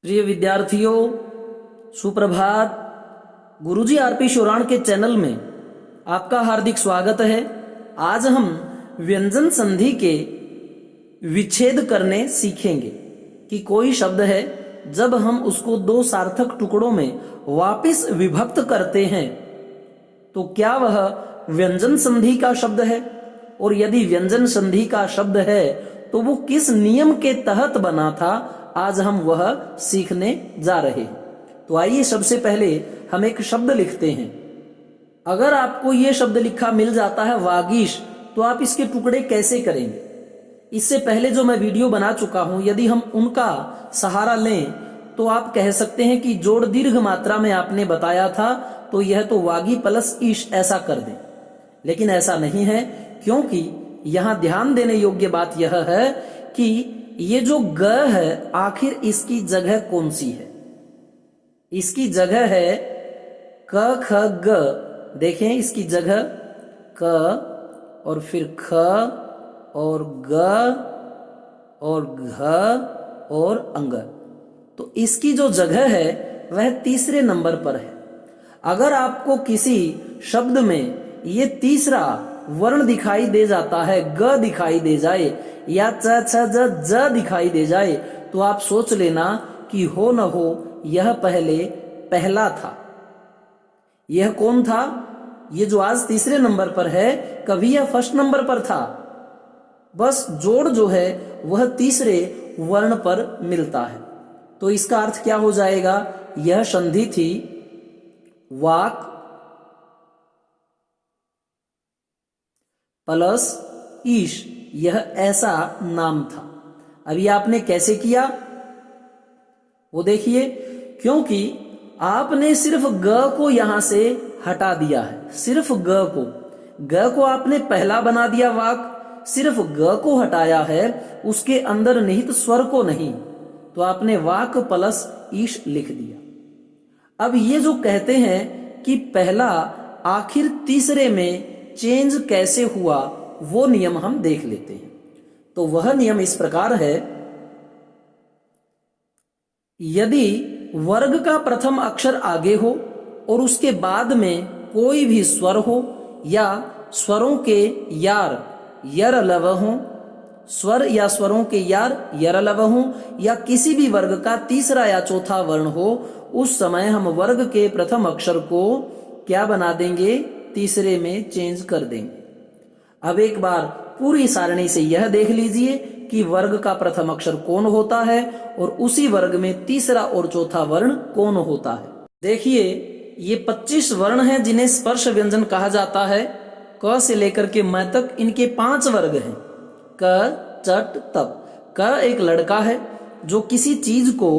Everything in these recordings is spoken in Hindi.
प्रिय विद्यार्थियों, सुप्रभात। गुरुजी आरपी शोराण के चैनल में आपका हार्दिक स्वागत है। आज हम व्यंजन संधि के विच्छेद करने सीखेंगे कि कोई शब्द है, जब हम उसको दो सार्थक टुकड़ों में वापस विभक्त करते हैं तो क्या वह व्यंजन संधि का शब्द है, और यदि व्यंजन संधि का शब्द है तो वो किस नियम के तहत बना था, आज हम वह सीखने जा रहे हैं। तो आइए सबसे पहले हम एक शब्द लिखते हैं। अगर आपको यह शब्द लिखा मिल जाता है वागीश, तो आप इसके टुकड़े कैसे करेंगे? इससे पहले जो मैं वीडियो बना चुका हूं, यदि हम उनका सहारा लें तो आप कह सकते हैं कि जोड़ दीर्घ मात्रा में आपने बताया था, तो यह तो वागी प्लस ईश ऐसा कर दें। लेकिन ऐसा नहीं है, क्योंकि यहां ध्यान देने योग्य बात यह है कि ये जो ग है, आखिर इसकी जगह कौन सी है? इसकी जगह है क ख ग। देखें, इसकी जगह क और फिर ख और ग और घ और अंग। तो इसकी जो जगह है वह तीसरे नंबर पर है। अगर आपको किसी शब्द में ये तीसरा वर्ण दिखाई दे जाता है, ग दिखाई दे जाए या च छ ज दिखाई दे जाए, तो आप सोच लेना कि हो न हो यह पहला था। यह कौन था? ये जो आज तीसरे नंबर पर है, कभी यह फर्स्ट नंबर पर था। बस जोड़ जो है वह तीसरे वर्ण पर मिलता है। तो इसका अर्थ क्या हो जाएगा? यह संधि थी वाक प्लस ईश। यह ऐसा नाम था। अभी आपने कैसे किया वो देखिए, क्योंकि आपने सिर्फ ग को यहां से हटा दिया है। सिर्फ ग को आपने पहला बना दिया वाक, सिर्फ ग को हटाया है, उसके अंदर निहित स्वर को नहीं। तो आपने वाक प्लस ईश लिख दिया। अब ये जो कहते हैं कि पहला आखिर तीसरे में चेंज कैसे हुआ, वो नियम हम देख लेते हैं। तो वह नियम इस प्रकार है, यदि वर्ग का प्रथम अक्षर आगे हो और उसके बाद में कोई भी स्वर हो, या स्वरों के यार यर लव हो, स्वर या स्वरों के यार यर लव हो, या किसी भी वर्ग का तीसरा या चौथा वर्ण हो, उस समय हम वर्ग के प्रथम अक्षर को क्या बना देंगे? तीसरे में चेंज कर देंगे। अब एक बार पूरी सारणी से यह देख लीजिए कि वर्ग का प्रथम अक्षर कौन होता है और उसी वर्ग में तीसरा और चौथा वर्ण कौन होता है। देखिए, ये 25 वर्ण हैं जिन्हें स्पर्श व्यंजन कहा जाता है। क से लेकर के म तक इनके 5 वर्ग हैं। क, चट, तप। क एक लड़का है जो किसी चीज को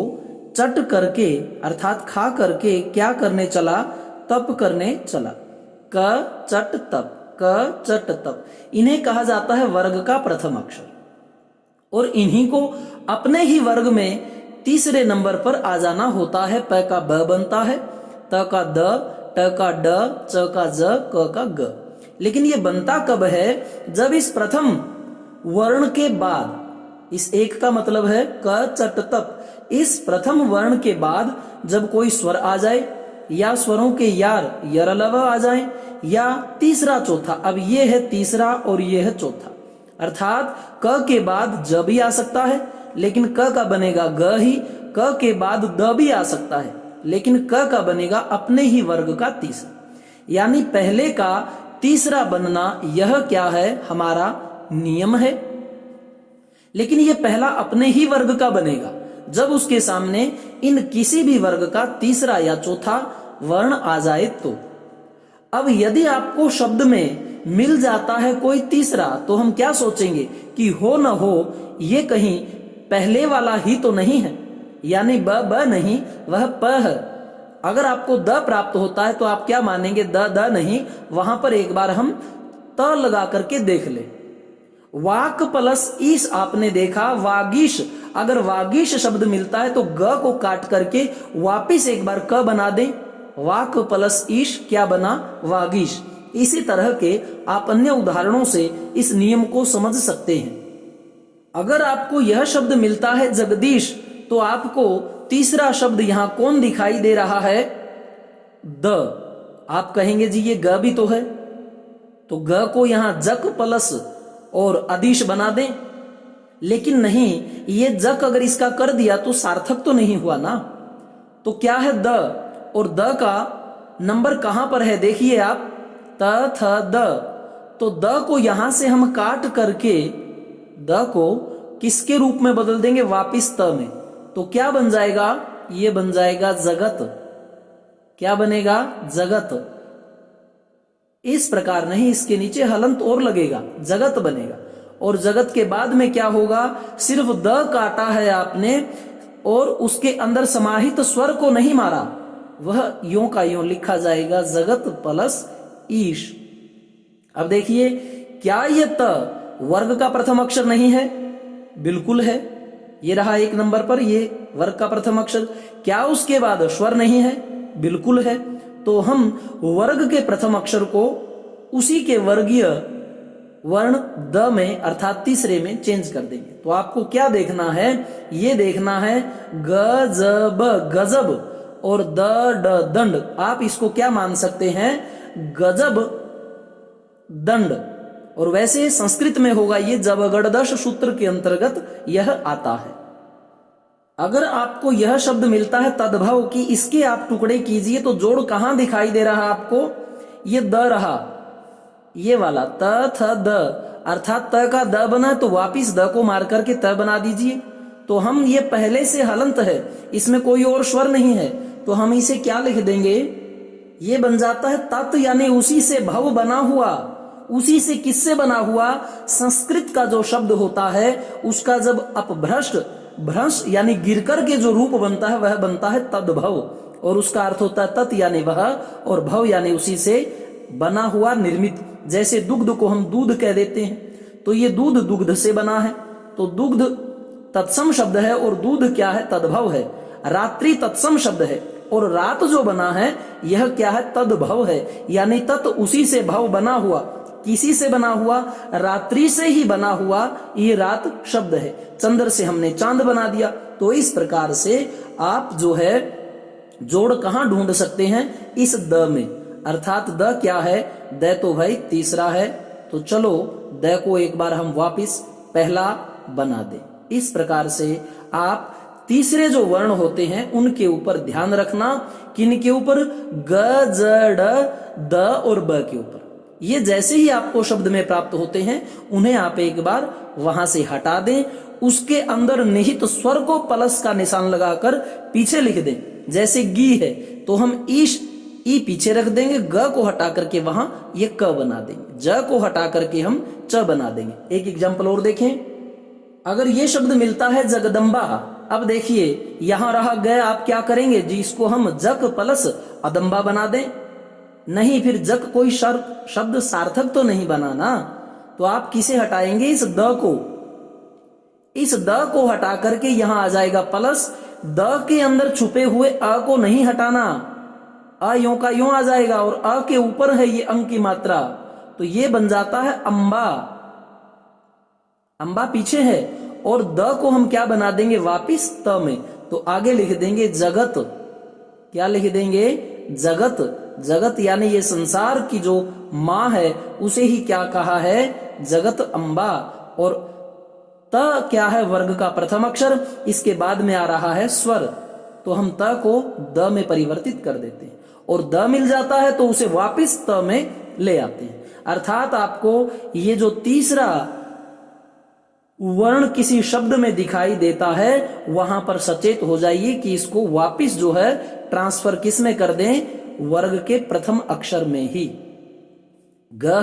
चट करके अर्थात खा करके क्या करने चला? तप करने चला। क चट तप, क चट तप। इन्हें कहा जाता है वर्ग का प्रथम अक्षर, और इन्हीं को अपने ही वर्ग में तीसरे नंबर पर आ जाना होता है। प का ब बनता है, त का द, ट का ड, च का ज, क का ग। लेकिन ये बनता कब है? जब इस प्रथम वर्ण के बाद, इस एक का मतलब है क चट तप, इस प्रथम वर्ण के बाद जब कोई स्वर आ जाए, या स्वरों के यार यरलव आ जाए, या तीसरा चौथा। अब ये है तीसरा और ये है चौथा, अर्थात क के बाद ज भी आ सकता है, लेकिन क का बनेगा ग ही। क के बाद द भी आ सकता है, लेकिन क का बनेगा अपने ही वर्ग का तीसरा। यानी पहले का तीसरा बनना यह क्या है? हमारा नियम है। लेकिन यह पहला अपने ही वर्ग का बनेगा जब उसके सामने इन किसी भी वर्ग का तीसरा या चौथा वर्ण आ जाए तो। अब यदि आपको शब्द में मिल जाता है कोई तीसरा, तो हम क्या सोचेंगे कि हो न हो ये कहीं पहले वाला ही तो नहीं है, यानी ब नहीं, वह प है। अगर आपको द प्राप्त होता है तो आप क्या मानेंगे? द नहीं, वहां पर एक बार हम त लगा करके देख ले। वाक प्लस ईश आपने देखा, वागीश। अगर वागीश शब्द मिलता है तो ग को काट करके वापिस एक बार क बना दें। वाक प्लस ईश क्या बना? वागीश। इसी तरह के आप अन्य उदाहरणों से इस नियम को समझ सकते हैं। अगर आपको यह शब्द मिलता है जगदीश, तो आपको तीसरा शब्द यहां कौन दिखाई दे रहा है? द। आप कहेंगे जी ये ग भी तो है, तो ग को यहां जक प्लस और अदिश बना दें, लेकिन नहीं, ये जक अगर इसका कर दिया तो सार्थक तो नहीं हुआ ना। तो क्या है? द। और द का नंबर कहां पर है? देखिए आप, त थ द। तो द को यहां से हम काट करके द को किसके रूप में बदल देंगे? वापिस त में। तो क्या बन जाएगा? ये बन जाएगा जगत। क्या बनेगा? जगत। इस प्रकार नहीं, इसके नीचे हलंत और लगेगा, जगत बनेगा। और जगत के बाद में क्या होगा? सिर्फ द काटा है आपने और उसके अंदर समाहित स्वर को नहीं मारा, वह यों का यों लिखा जाएगा, जगत प्लस ईश। अब देखिए, क्या ये त वर्ग का प्रथम अक्षर नहीं है? बिल्कुल है, ये रहा एक नंबर पर, ये वर्ग का प्रथम अक्षर। क्या उसके बाद स्वर नहीं है? बिल्कुल है। तो हम वर्ग के प्रथम अक्षर को उसी के वर्गीय वर्ण द में अर्थात तीसरे में चेंज कर देंगे। तो आपको क्या देखना है? ये देखना है गजब, गजब, और द ड दंड। आप इसको क्या मान सकते हैं? गजब दंड। और वैसे संस्कृत में होगा ये जबगड़दश सूत्र के अंतर्गत यह आता है। अगर आपको यह शब्द मिलता है तद्भव कि इसके आप टुकड़े कीजिए, तो जोड़ कहां दिखाई दे रहा है आपको? ये द रहा, ये वाला त थ द, अर्थात त का द बना तो वापिस द को मार करके त बना दीजिए। तो हम ये पहले से हलंत है, इसमें कोई और स्वर नहीं है, तो हम इसे क्या लिख देंगे? ये बन जाता है तत्, यानी उसी से भव बना हुआ। उसी से किससे बना हुआ? संस्कृत का जो शब्द होता है उसका जब अपभ्रष्ट, भ्रंश यानी गिरकर के जो रूप बनता है वह बनता है तद्भव, और उसका अर्थ होता है तत् यानी वह, और भव यानी उसी से बना हुआ, निर्मित। जैसे दुग्ध को हम दूध कह देते हैं, तो ये दूध दुग्ध से बना है, तो दुग्ध तत्सम शब्द है और दूध क्या है? तद्भव है। रात्रि तत्सम शब्द है और रात जो बना है यह क्या है? तद्भव है, यानी तत् उसी से भव बना हुआ। किसी से बना हुआ? रात्रि से ही बना हुआ, ये रात शब्द है। चंद्र से हमने चांद बना दिया। तो इस प्रकार से आप जो है जोड़ कहां ढूंढ सकते हैं? इस द में, अर्थात द क्या है? द तो भाई तीसरा है, तो चलो द को एक बार हम वापिस पहला बना दें। इस प्रकार से आप तीसरे जो वर्ण होते हैं उनके ऊपर ध्यान रखना। किन के ऊपर? ग, ज, ड, द और ब के ऊपर। ये जैसे ही आपको शब्द में प्राप्त होते हैं उन्हें आप एक बार वहां से हटा दें, उसके अंदर निहित स्वर को प्लस का निशान लगाकर पीछे लिख दें। जैसे गी है तो हम ईश, ई पीछे रख देंगे, ग को हटा करके वहां ये क बना देंगे, ज को हटा करके हम च बना देंगे। एक एग्जाम्पल और देखें, अगर ये शब्द मिलता है जगदम्बा। अब देखिए यहां रहा ग, आप क्या करेंगे जी? इसको हम जक प्लस अदम्बा बना दें। नहीं, फिर जक कोई शब्द सार्थक तो नहीं बना ना, तो आप किसे हटाएंगे? इस द को। इस द को हटा करके यहां आ जाएगा प्लस। द के अंदर छुपे हुए अ को नहीं हटाना, अ यों का यों आ जाएगा, और अ के ऊपर है ये अंक की मात्रा, तो ये बन जाता है अंबा। अंबा पीछे है, और द को हम क्या बना देंगे? वापिस त में, तो आगे लिख देंगे जगत। क्या लिख देंगे? जगत। जगत यानी ये संसार की जो मां है उसे ही क्या कहा है? जगत अम्बा। और त क्या है? वर्ग का प्रथम अक्षर, इसके बाद में आ रहा है स्वर, तो हम त को द में परिवर्तित कर देते हैं, और द मिल जाता है तो उसे वापिस त में ले आते हैं। अर्थात आपको ये जो तीसरा वर्ण किसी शब्द में दिखाई देता है वहां पर सचेत हो जाइए कि इसको वापिस जो है ट्रांसफर किस में कर दें? वर्ग के प्रथम अक्षर में ही। ग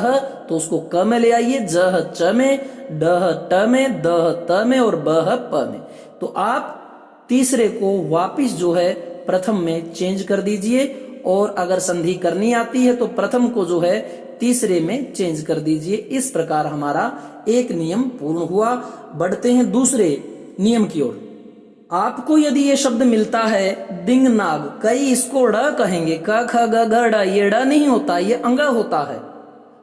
तो उसको क में ले आइए, ज च में, ड ट में, द त में, और ब प में। तो आप तीसरे को वापिस जो है प्रथम में चेंज कर दीजिए, और अगर संधि करनी आती है तो प्रथम को जो है तीसरे में चेंज कर दीजिए। इस प्रकार हमारा एक नियम पूर्ण हुआ। बढ़ते हैं दूसरे नियम की ओर। आपको यदि ये शब्द मिलता है दिंग नाग, कई इसको ड़ कहेंगे, क ख ग घ ड़, ये ड़ नहीं होता, ये अंग होता है,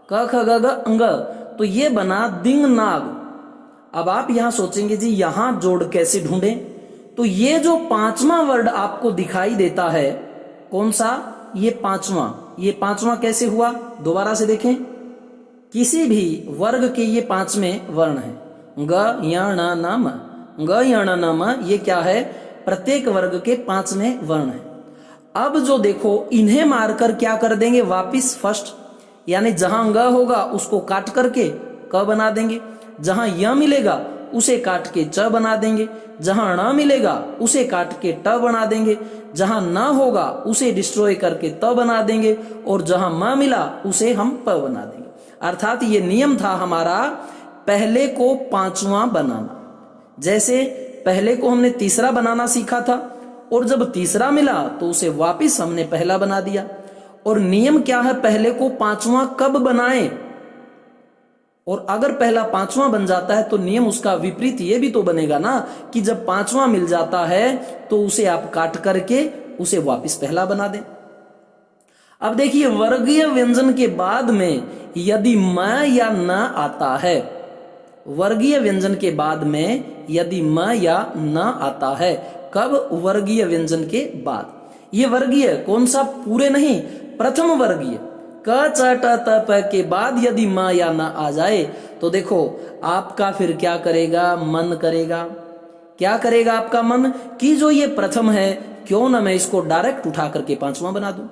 क ख ग घ अंग, तो ये बना दिंग नाग। अब आप यहां सोचेंगे जी यहां जोड़ कैसे ढूंढें? तो ये जो पांचवा वर्ड आपको दिखाई देता है, कौन सा? ये पांचवा कैसे हुआ? दोबारा से देखें, किसी भी वर्ग के ये पांचवें वर्ण हैं, ग य ण न म। ग य ण न म ये क्या है? प्रत्येक वर्ग के पांचवें वर्ण हैं। अब जो देखो, इन्हें मारकर क्या कर देंगे? वापिस फर्स्ट, यानी जहां ग होगा उसको काट करके क बना देंगे, जहां य मिलेगा उसे काट के च बना देंगे, जहां ण मिलेगा उसे काट के ट बना देंगे, जहां न होगा उसे डिस्ट्रॉय करके त बना देंगे, और जहां म मिला उसे हम प बना देंगे। अर्थात ये नियम था हमारा पहले को पांचवा बनाना। जैसे पहले को हमने तीसरा बनाना सीखा था, और जब तीसरा मिला तो उसे वापिस हमने पहला बना दिया। और नियम क्या है? पहले को पांचवा कब बनाएं? और अगर पहला पांचवा बन जाता है तो नियम उसका विपरीत ये भी तो बनेगा ना, कि जब पांचवा मिल जाता है तो उसे आप काट करके उसे वापस पहला बना दें। अब देखिए, वर्गीय व्यंजन के बाद में यदि म या न आता है, वर्गीय व्यंजन के बाद में यदि म या न आता है, कब? वर्गीय व्यंजन के बाद। ये वर्गीय कौन सा? पूरे नहीं, प्रथम वर्गीय क च ट त प के बाद यदि म या न आ जाए तो देखो आपका फिर क्या करेगा? मन करेगा। क्या करेगा आपका मन? कि जो ये प्रथम है, क्यों ना मैं इसको डायरेक्ट उठा करके पांचवा बना दूं।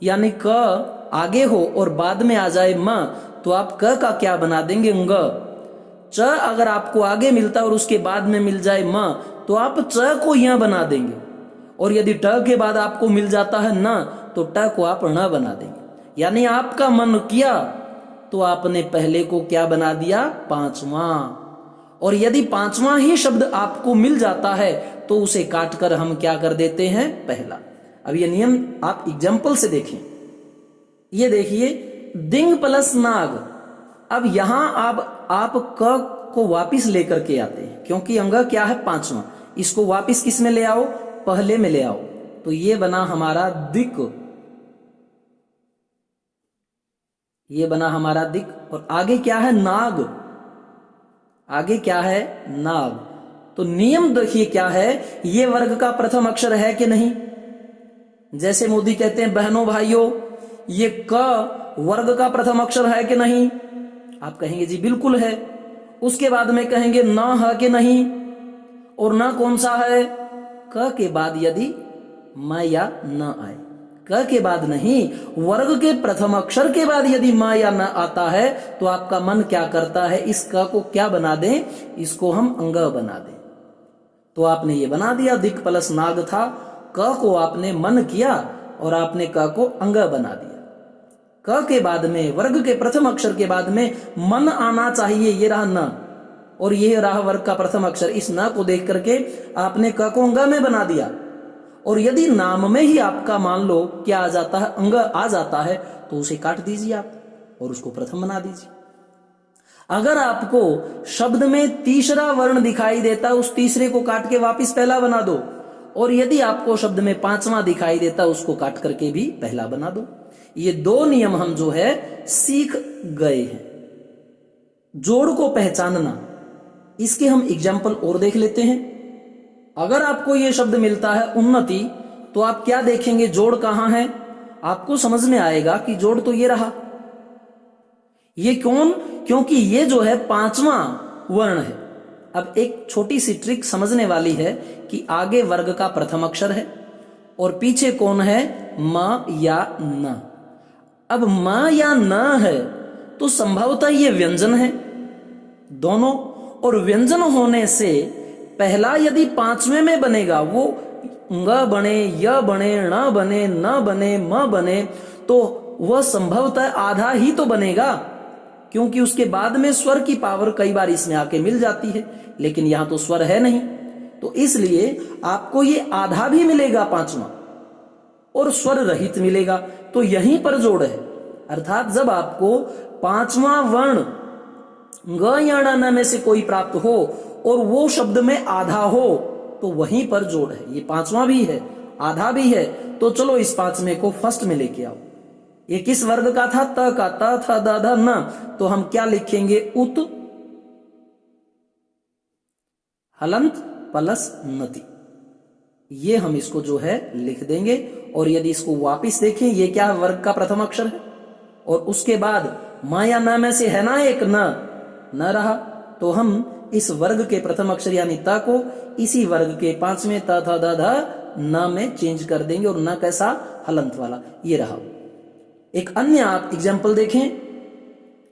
यानी क आगे हो और बाद में आ जाए म, तो आप क का क्या बना देंगे? ग। च अगर आपको आगे मिलता और उसके बाद में मिल जाए म, तो आप च को य बना देंगे, और यदि ट के बाद आपको मिल जाता है न, तो ट को आप ण बना देंगे। यानी आपका मन किया तो आपने पहले को क्या बना दिया? पांचवा। और यदि पांचवा ही शब्द आपको मिल जाता है तो उसे काटकर हम क्या कर देते हैं? पहला। अब ये नियम आप एग्जाम्पल से देखें। ये देखिए, दिंग प्लस नाग। अब यहां आप क को वापिस लेकर के आते हैं, क्योंकि अंग क्या है? पांचवा। इसको वापिस किस में ले आओ? पहले में ले आओ। तो ये बना हमारा दिक, ये बना हमारा दिक। और आगे क्या है? नाग। आगे क्या है? नाग। तो नियम देखिए क्या है, ये वर्ग का प्रथम अक्षर है कि नहीं? जैसे मोदी कहते हैं बहनों भाइयों, ये क वर्ग का प्रथम अक्षर है कि नहीं? आप कहेंगे जी बिल्कुल है। उसके बाद में कहेंगे न है कि नहीं? और न कौन सा है? क के बाद यदि म या न आए, क के बाद नहीं, वर्ग के प्रथम अक्षर के बाद यदि म या न आता है तो आपका मन क्या करता है? इस क को क्या बना दें? इसको हम अंग बना दें। तो आपने ये बना दिया, दिक प्लस नाग था, क को आपने मन किया और आपने क को अंग बना दिया। क के बाद में, वर्ग के प्रथम अक्षर के बाद में मन आना चाहिए, ये रहा न, और ये रहा वर्ग का प्रथम अक्षर। इस न को देख करके आपने क को अंग में बना दिया। और यदि नाम में ही आपका मान लो क्या आ जाता है? अंग आ जाता है, तो उसे काट दीजिए आप और उसको प्रथम बना दीजिए। अगर आपको शब्द में तीसरा वर्ण दिखाई देता, उस तीसरे को काट के वापिस पहला बना दो। और यदि आपको शब्द में पांचवा दिखाई देता, उसको काट करके भी पहला बना दो। ये दो नियम हम जो है सीख गए हैं। जोड़ को पहचानना, इसके हम एग्जाम्पल और देख लेते हैं। अगर आपको यह शब्द मिलता है उन्नति, तो आप क्या देखेंगे? जोड़ कहां है? आपको समझ में आएगा कि जोड़ तो ये रहा। ये क्योंकि ये जो है पांचवा वर्ण है। अब एक छोटी सी ट्रिक समझने वाली है कि आगे वर्ग का प्रथम अक्षर है और पीछे कौन है? म या न। अब म या न है तो संभवतः ये व्यंजन है दोनों, और व्यंजन होने से पहला यदि पांचवें में बनेगा, वो ग बने, य बने, ण बने, न बने, म बने, तो वह संभवतः आधा ही तो बनेगा, क्योंकि उसके बाद में स्वर की पावर कई बार इसमें आके मिल जाती है, लेकिन यहां तो स्वर है नहीं, तो इसलिए आपको ये आधा भी मिलेगा पांचवा और स्वर रहित मिलेगा। तो यहीं पर जोड़ है। अर्थात जब आपको पांचवा वर्ण ग या ण में से कोई प्राप्त हो और वो शब्द में आधा हो, तो वहीं पर जोड़ है। ये पांचवा भी है, आधा भी है, तो चलो इस पांचवें को फर्स्ट में लेके आओ। ये किस वर्ग का था? त का। त थ द ध न, तो हम क्या लिखेंगे? उत हलंत प्लस नति। ये हम इसको जो है लिख देंगे। और यदि इसको वापिस देखें, ये क्या वर्ग का प्रथम अक्षर है और उसके बाद म या न में से है ना एक न रहा, तो हम इस वर्ग के प्रथम अक्षर यानी त को इसी वर्ग के पांचवें त थ द ध न में चेंज कर देंगे। और न कैसा, हलंत वाला, ये रहा। एक अन्य आप एग्जाम्पल देखें,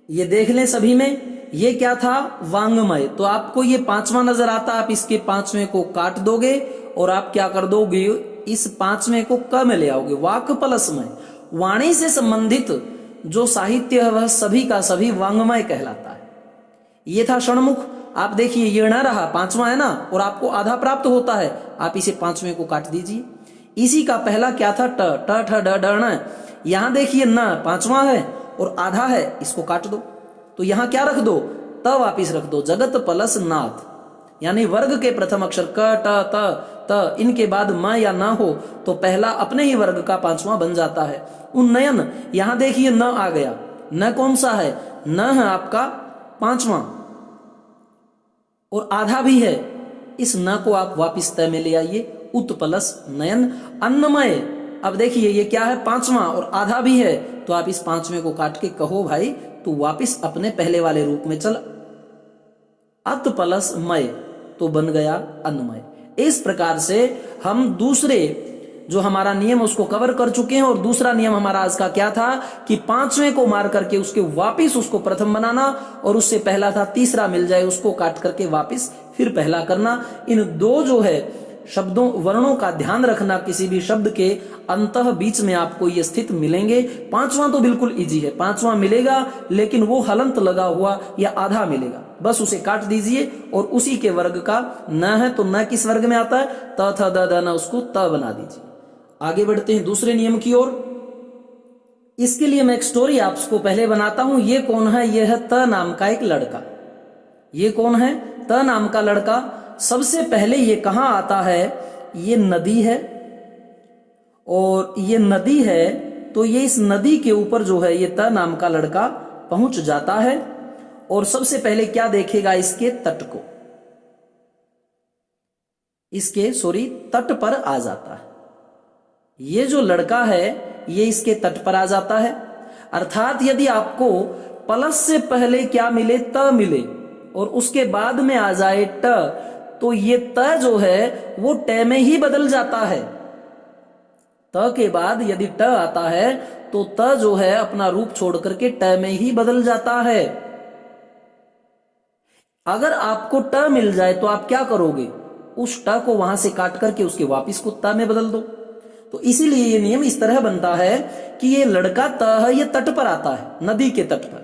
ये देख लें सभी में, ये क्या था, वांग्मय। तो आपको ये पांचवा नजर आता, आप इसके पांचवें को काट दोगे और आप क्या कर दोगे, इस पांचवें को क में ले आओगे, वाक प्लसमय। वाणी से संबंधित जो साहित्य है वह सभी का सभी वांग्मय कहलाता है। ये था षणमुख। आप देखिए ये न रहा, पांचवा है ना, और आपको आधा प्राप्त होता है, आप इसे पांचवें को काट दीजिए। इसी का पहला क्या था, ट ठ ड ड न। यहां देखिए न पांचवा है और आधा है, इसको काट दो, तो यहां क्या रख दो, त वापिस रख दो, जगत प्लस नाथ, यानी वर्ग के प्रथम अक्षर क ट त इनके बाद म या ना हो तो पहला अपने ही वर्ग का पांचवा बन जाता है। उन्नयन, यहां देखिए न आ गया, न कौन सा है, न है आपका पांचवा और आधा भी है, इस न को आप वापिस तय में ले आइए, उत प्लस नयन। अन्नमय, अब देखिए ये क्या है, पांचवा और आधा भी है, तो आप इस पांचवें को काट के कहो भाई तू वापिस अपने पहले वाले रूप में चल, अत प्लस मय, तो बन गया अन्नमय। इस प्रकार से हम दूसरे जो हमारा नियम उसको कवर कर चुके हैं। और दूसरा नियम हमारा आज का क्या था कि पांचवें को मार करके उसके वापिस उसको प्रथम बनाना, और उससे पहला था तीसरा मिल जाए उसको काट करके वापिस फिर पहला करना। इन दो जो है शब्दों वर्णों का ध्यान रखना, किसी भी शब्द के अंतः बीच में आपको ये स्थित मिलेंगे। पांचवा तो बिल्कुल इजी है, पांचवा मिलेगा लेकिन वो हलंत लगा हुआ या आधा मिलेगा, बस उसे काट दीजिए और उसी के वर्ग का न है तो न किस वर्ग में आता है, त थ द द न, उसको त बना दीजिए। आगे बढ़ते हैं दूसरे नियम की ओर। इसके लिए मैं एक स्टोरी आपको पहले बनाता हूं। ये कौन है, ये है त नाम का एक लड़का। ये कौन है, त नाम का लड़का। सबसे पहले ये कहां आता है, ये नदी है, और ये नदी है तो ये इस नदी के ऊपर जो है ये त नाम का लड़का पहुंच जाता है और सबसे पहले क्या देखेगा, इसके तट को, इसके तट पर आ जाता है। ये जो लड़का है ये इसके तट पर आ जाता है। अर्थात यदि आपको प्लस से पहले क्या मिले, त मिले, और उसके बाद में आ जाए ट, तो ये त जो है वो ट में ही बदल जाता है। त के बाद यदि ट आता है तो त जो है अपना रूप छोड़ करके ट में ही बदल जाता है। अगर आपको ट मिल जाए तो आप क्या करोगे, उस ट को वहां से काट करके उसके वापिस को त में बदल दो। तो इसीलिए ये नियम इस तरह बनता है कि ये लड़का त है, ये तट पर आता है, नदी के तट पर।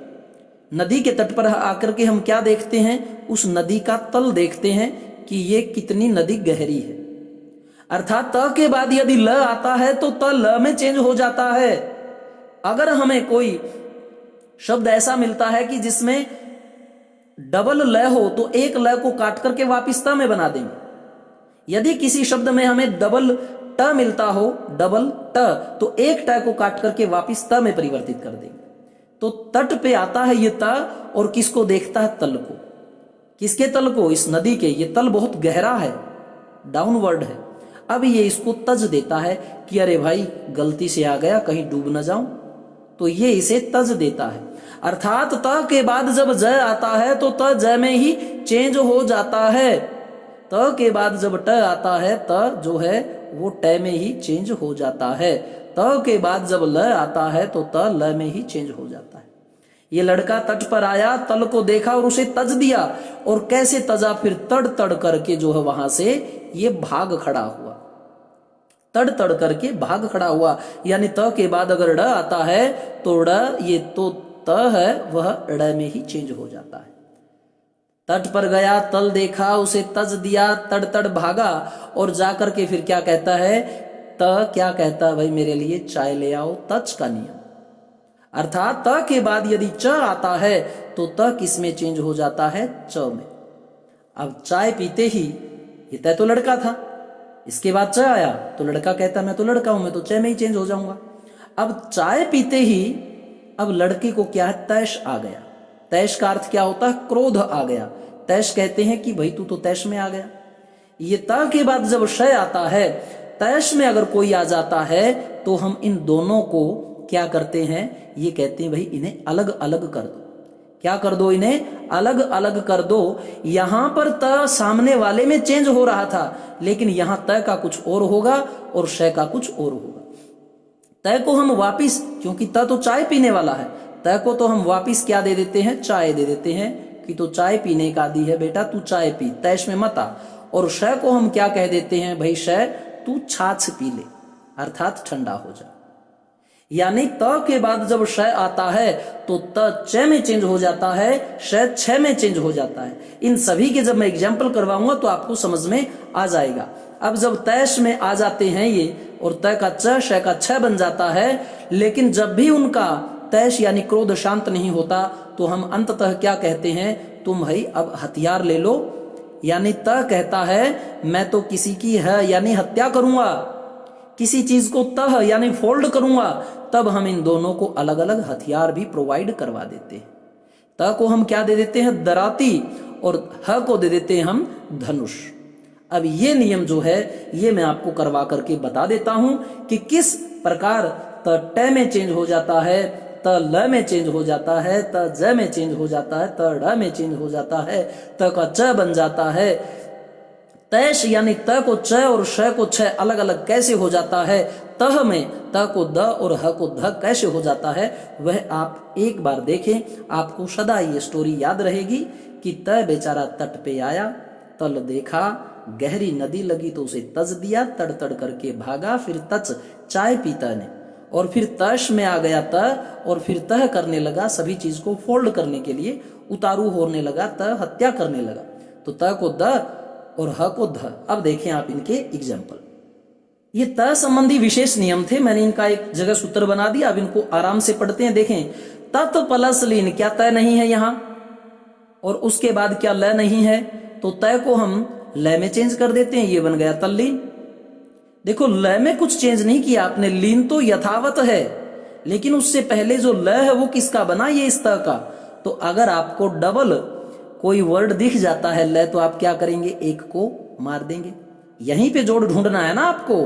नदी के तट पर आकर के हम क्या देखते हैं, उस नदी का तल देखते हैं कि ये कितनी नदी गहरी है। अर्थात त के बाद यदि ल आता है तो त ल में चेंज हो जाता है। अगर हमें कोई शब्द ऐसा मिलता है कि जिसमें डबल ल हो तो एक ल को काट करके वापिस त में बना देंगे। यदि किसी शब्द में हमें डबल ट मिलता हो, डबल ट, तो एक ट को काट करके वापिस त में परिवर्तित कर देंगे। तो तट पे आता है ये त और किसको देखता है, तल को। किसके तल को, इस नदी के। ये तल बहुत गहरा है, डाउनवर्ड है। अब ये इसको तज देता है कि अरे भाई गलती से आ गया, कहीं डूब न जाऊं, तो ये इसे तज देता है। अर्थात त के बाद जब ज आता है तो त ज में ही चेंज हो जाता है। त के बाद जब ट आता है त जो है वो ट में ही चेंज हो जाता है। त के बाद जब ल आता है तो त ल में ही चेंज हो जाता है। ये लड़का तट पर आया, तल को देखा और उसे तज दिया। और कैसे तजा, फिर तड़ तड़ करके जो है वहां से ये भाग खड़ा हुआ, तड़ तड़ करके भाग खड़ा हुआ। यानी त के बाद अगर ड आता है तो ड, ये तो त है वह ड़ में ही चेंज हो जाता है। तट पर गया, तल देखा, उसे तज दिया, तड़ तड़ भागा और जाकर के फिर क्या कहता है, त क्या कहता है, भाई मेरे लिए चाय ले आओ, तच का नियम। अर्थात त के बाद यदि च आता है तो त किस में चेंज हो जाता है, च में। अब चाय पीते ही, ये तय तो लड़का था, इसके बाद च आया तो लड़का कहता मैं तो लड़का हूं, मैं तो च में ही चेंज हो जाऊंगा। अब चाय पीते ही अब लड़के को क्या है, तैश आ गया। तैश का अर्थ क्या होता है, क्रोध आ गया। तैश कहते हैं कि भाई तू तो तैश में आ गया। ये त के बाद जब शय आता है, तैश में अगर कोई आ जाता है तो हम इन दोनों को क्या करते हैं, ये कहते हैं भाई इन्हें अलग अलग कर दो। क्या कर दो, इन्हें अलग अलग कर दो। यहां पर त सामने वाले में चेंज हो रहा था, लेकिन यहां त का कुछ और होगा और शय का कुछ और होगा। तय को हम वापिस, क्योंकि त तो चाय पीने वाला है, तय को तो हम वापिस क्या दे देते हैं, चाय दे देते हैं कि तो चाय पीने का आदि है बेटा, तू चाय पी, तैश में मत आ। और शय को हम क्या कह देते हैं, भाई शय तू छाछ पी ले, अर्थात ठंडा हो जा। यानी त के बाद जब शय आता है तो त च में चेंज हो जाता है, शय छ में चेंज हो जाता है। इन सभी के जब मैं एग्जाम्पल करवाऊंगा तो आपको समझ में आ जाएगा। अब जब तैश में आ जाते हैं ये और तय का च, शय का छ बन जाता है, लेकिन जब भी उनका तैश यानी क्रोध शांत नहीं होता तो हम अंततः क्या कहते हैं, तुम भाई अब हथियार ले लो। यानी त कहता है मैं तो किसी की है यानी हत्या करूंगा, किसी चीज को तह यानी फोल्ड करूंगा, तब हम इन दोनों को अलग अलग हथियार भी प्रोवाइड करवा देते हैं। त को हम क्या दे देते हैं, दराती, और ह को दे देते हैं हम धनुष। अब ये नियम जो है ये मैं आपको करवा करके बता देता हूं कि किस प्रकार त ट में चेंज हो जाता है, त ल में चेंज हो जाता है, त ज में चेंज हो जाता है, त ड़ में चेंज हो जाता है, त का च बन जाता है। तैश यानी त को च और श को छ अलग अलग कैसे हो जाता है, तह में त को द और ह को ध कैसे हो जाता है, वह आप एक बार देखें, आपको सदा ये स्टोरी याद रहेगी कि त बेचारा तट पे आया, तल देखा, गहरी नदी लगी तो उसे तज दिया, तड़ तड़ करके भागा, फिर तच चाय पीता ने, और फिर तश में आ गया त, और फिर तह करने लगा, सभी चीज को फोल्ड करने के लिए उतारू होने लगा, त हत्या करने लगा। तो त को द और ह को ध। अब देखें आप इनके एग्जाम्पल। ये त संबंधी विशेष नियम थे, मैंने इनका एक जगह सूत्र बना दिया, अब इनको आराम से पढ़ते हैं। देखें, तत् प्लस लीन, क्या तय नहीं है यहां, और उसके बाद क्या ल नहीं है, तो तय को हम ल में चेंज कर देते हैं, ये बन गया तल्लीन। देखो ल में कुछ चेंज नहीं किया आपने, लीन तो यथावत है, लेकिन उससे पहले जो ल है वो किसका बना, ये इस त का। तो अगर आपको डबल कोई वर्ड दिख जाता है ल, तो आप क्या करेंगे, एक को मार देंगे। यहीं पे जोड़ ढूंढना है ना आपको,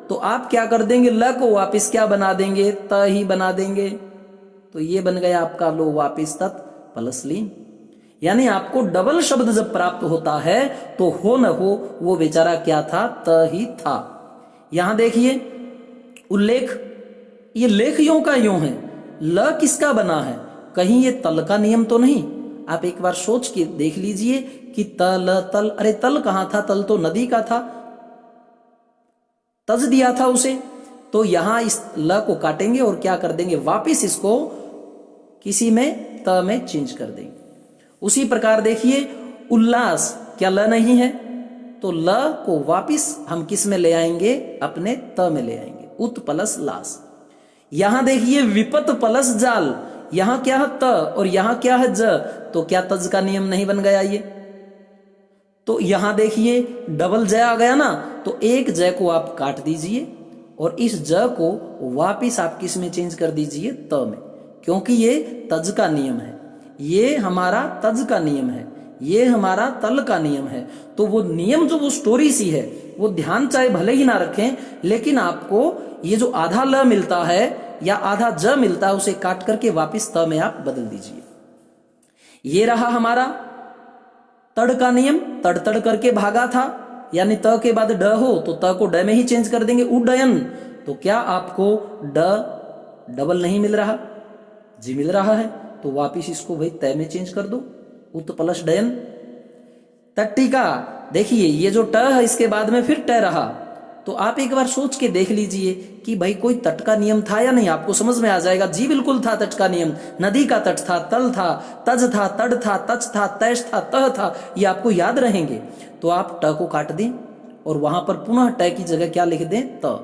तो आप क्या कर देंगे, ल को वापिस क्या बना देंगे, त ही बना देंगे। तो ये बन गया आपका लो वापिस तत् प्लस लीन। यानी आपको डबल शब्द जब प्राप्त होता है तो हो न हो वो बेचारा क्या था, त ही था। यहां देखिए उल्लेख, ये लेख यों का यों है, ल किसका बना है, कहीं ये तल का नियम तो नहीं। आप एक बार सोच के देख लीजिए कि तल तल, अरे तल कहां था, तल तो नदी का था, तज दिया था उसे। तो यहां इस ल को काटेंगे और क्या कर देंगे, वापिस इसको किसी में त में चेंज कर देंगे। उसी प्रकार देखिए उल्लास, क्या ल नहीं है, तो ल को वापिस हम किस में ले आएंगे, अपने त में ले आएंगे, उत प्लस लास। यहां देखिए विपत प्लस जाल, यहां क्या है त और यहां क्या है ज, तो क्या तज का नियम नहीं बन गया ये। तो यहां देखिए डबल ज आ गया ना, तो एक ज को आप काट दीजिए और इस ज को वापिस आप किस में चेंज कर दीजिए, त में, क्योंकि ये तज का नियम है, ये हमारा तज का नियम है, ये हमारा तल का नियम है। तो वो नियम जो वो स्टोरी सी है वो ध्यान चाहे भले ही ना रखें, लेकिन आपको ये जो आधा ल मिलता है या आधा ज मिलता है उसे काट करके वापिस त में आप बदल दीजिए। ये रहा हमारा तड़ का नियम, तड़ तड़ करके भागा था, यानी त के बाद ड हो तो त को ड में ही चेंज कर देंगे, उड्डयन। तो क्या आपको ड डबल नहीं मिल रहा, जी मिल रहा है, तो वापिस इसको भाई तय में चेंज कर दो, उत प्लस डयन। तट्टिका, देखिए ये जो ट है इसके बाद में फिर ट रहा, तो आप एक बार सोच के देख लीजिए कि भाई कोई तट का नियम था या नहीं, आपको समझ में आ जाएगा। जी बिल्कुल था तट का नियम, नदी का तट था, तल था, तज था, तड़ था, तच था, तैश था, तह था, ये आपको याद रहेंगे। तो आप ट को काट दें और वहां पर पुनः ट की जगह क्या लिख दें, त।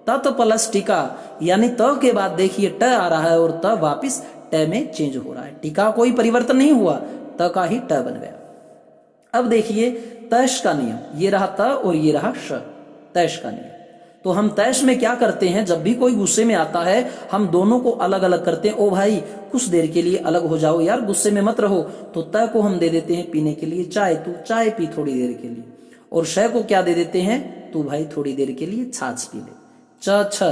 तत प्लस टीका, यानी त के बाद देखिए ट आ रहा है और त वापिस ट में चेंज हो रहा है, टीका कोई परिवर्तन नहीं हुआ, त का ही ट बन गया। अब देखिए तैश का नियम, ये रहा त और ये रहा श, तैश का नियम। तो हम तैश में क्या करते हैं, जब भी कोई गुस्से में आता है हम दोनों को अलग अलग करते हैं। ओ भाई कुछ देर के लिए अलग हो जाओ यार, गुस्से में मत रहो। तो त को हम दे देते हैं पीने के लिए चाय, तू चाय पी थोड़ी देर के लिए। और श को क्या दे देते हैं, तू भाई थोड़ी देर के लिए छाछ पी ले। च छ,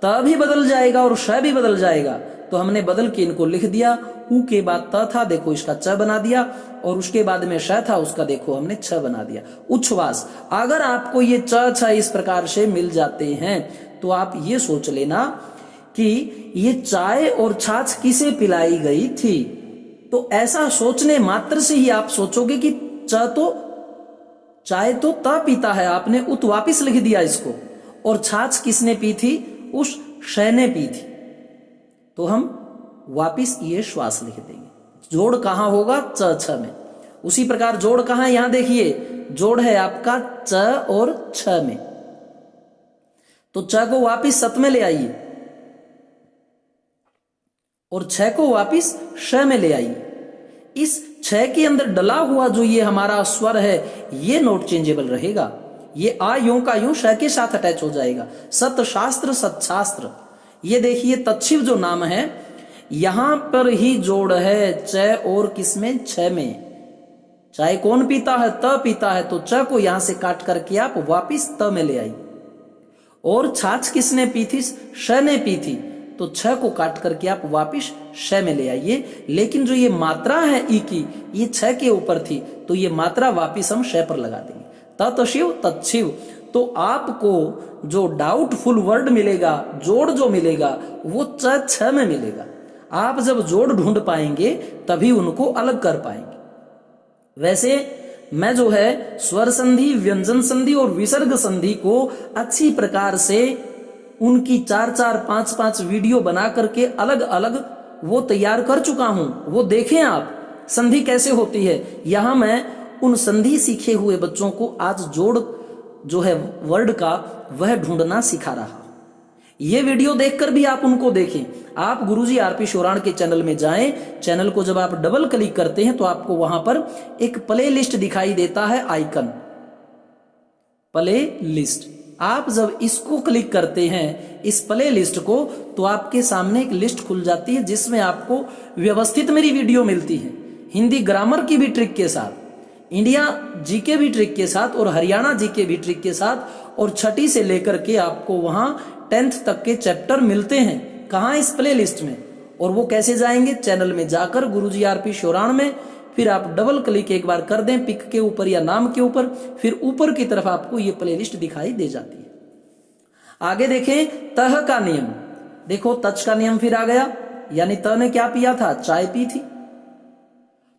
त भी बदल जाएगा और श भी बदल जाएगा, तो हमने बदल के इनको लिख दिया। उ के बाद त था, देखो इसका च बना दिया, और उसके बाद में श था, उसका देखो हमने छ बना दिया। उच्छ्वास, अगर आपको ये च छ इस प्रकार से मिल जाते हैं तो आप ये सोच लेना कि ये चाय और छाछ किसे पिलाई गई थी। तो ऐसा सोचने मात्र से ही आप सोचोगे कि चाय तो त पीता है, आपने उत वापिस लिख दिया इसको, और छाछ किसने पी थी, उस श ने पी थी, तो हम वापिस ये श्वास लिख देंगे। जोड़ कहां होगा, च छ में। उसी प्रकार जोड़ कहां, यहां देखिए जोड़ है आपका च और छ में, तो च को वापिस सत में ले आइए और छ को वापिस श में ले आइए। इस छ के अंदर डला हुआ जो ये हमारा स्वर है ये नोट चेंजेबल रहेगा, ये आ यूं का यूं श के साथ अटैच हो जाएगा। सत शास्त्र सत्शास्त्र, ये देखिए तच्छिव जो नाम है यहां पर ही जोड़ है च और किसमें, छ में। चाय कौन पीता है, त पीता है, तो च को यहां से काट करके आप वापिस त में ले आइए। और छाछ किसने पी थी, श ने पी थी, तो छ को काट करके आप वापिस श में ले आइए। लेकिन जो ये मात्रा है ई की, ये छ के ऊपर थी, तो ये मात्रा वापिस हम श पर लगा देंगे। तत्शिव तत्शिव, तो आपको जो डाउटफुल वर्ड मिलेगा, जोड़ जो मिलेगा, वो च छ में मिलेगा। आप जब जोड़ ढूंढ पाएंगे तभी उनको अलग कर पाएंगे। वैसे मैं जो है स्वर संधि, व्यंजन संधि और विसर्ग संधि को अच्छी प्रकार से उनकी 4-4, 5-5 वीडियो बना करके अलग अलग वो तैयार कर चुका हूं, वो देखें आप संधि कैसे होती है। यहां मैं उन संधि सीखे हुए बच्चों को आज जोड़ जो है वर्ड का वह ढूंढना सिखा रहा हूं। ये वीडियो देखकर भी आप उनको देखें। आप गुरुजी आरपी शोराण के चैनल में जाएं, चैनल को जब आप डबल क्लिक करते हैं तो आपको वहां पर एक प्ले लिस्ट दिखाई देता है, आइकन प्ले लिस्ट। आप जब इसको क्लिक करते हैं, इस प्ले लिस्ट को, तो आपके सामने एक लिस्ट खुल जाती है जिसमें आपको व्यवस्थित मेरी वीडियो मिलती है, हिंदी ग्रामर की भी ट्रिक के साथ, इंडिया जीके भी ट्रिक के साथ और हरियाणा जीके भी ट्रिक के साथ, और छठी से लेकर के आपको वहां 10th तक के चैप्टर मिलते हैं। कहाँ, इस प्ले लिस्ट में। और वो कैसे जाएंगे, चैनल में जाकर गुरुजी आरपी शोराण में, फिर आप डबल क्लिक एक बार कर दें पिक के ऊपर या नाम के ऊपर, फिर ऊपर की तरफ आपको ये प्ले लिस्ट दिखाई दे जाती है। आगे देखें तह का नियम, देखो तच का नियम फिर आ गया, यानी त ने क्या पिया था, चाय पी थी।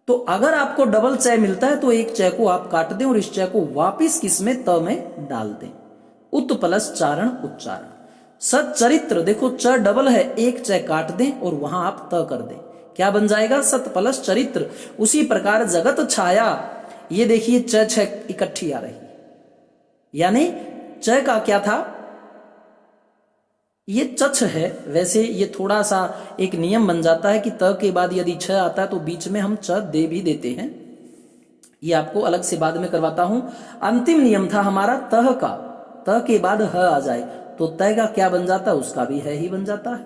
तो अगर आपको डबल च मिलता है तो एक च को आप काट दें और इस च को वापिस किसमें, त में डाल दें। उत प्लस चारण उच्चारण। सच्चरित्र, देखो च डबल है, एक च काट दें और वहां आप त कर दें, क्या बन जाएगा, सत प्लस चरित्र। उसी प्रकार जगत छाया, ये देखिए च छ इकट्ठी आ रही, यानी च का क्या था, ये चछ है। वैसे ये थोड़ा सा एक नियम बन जाता है कि त के बाद यदि छ आता है तो बीच में हम च दे भी देते हैं, ये आपको अलग से बाद में करवाता हूं। अंतिम नियम था हमारा तह का, त के बाद ह आ जाए तो तय का क्या बन जाता है, उसका भी है ही बन जाता है।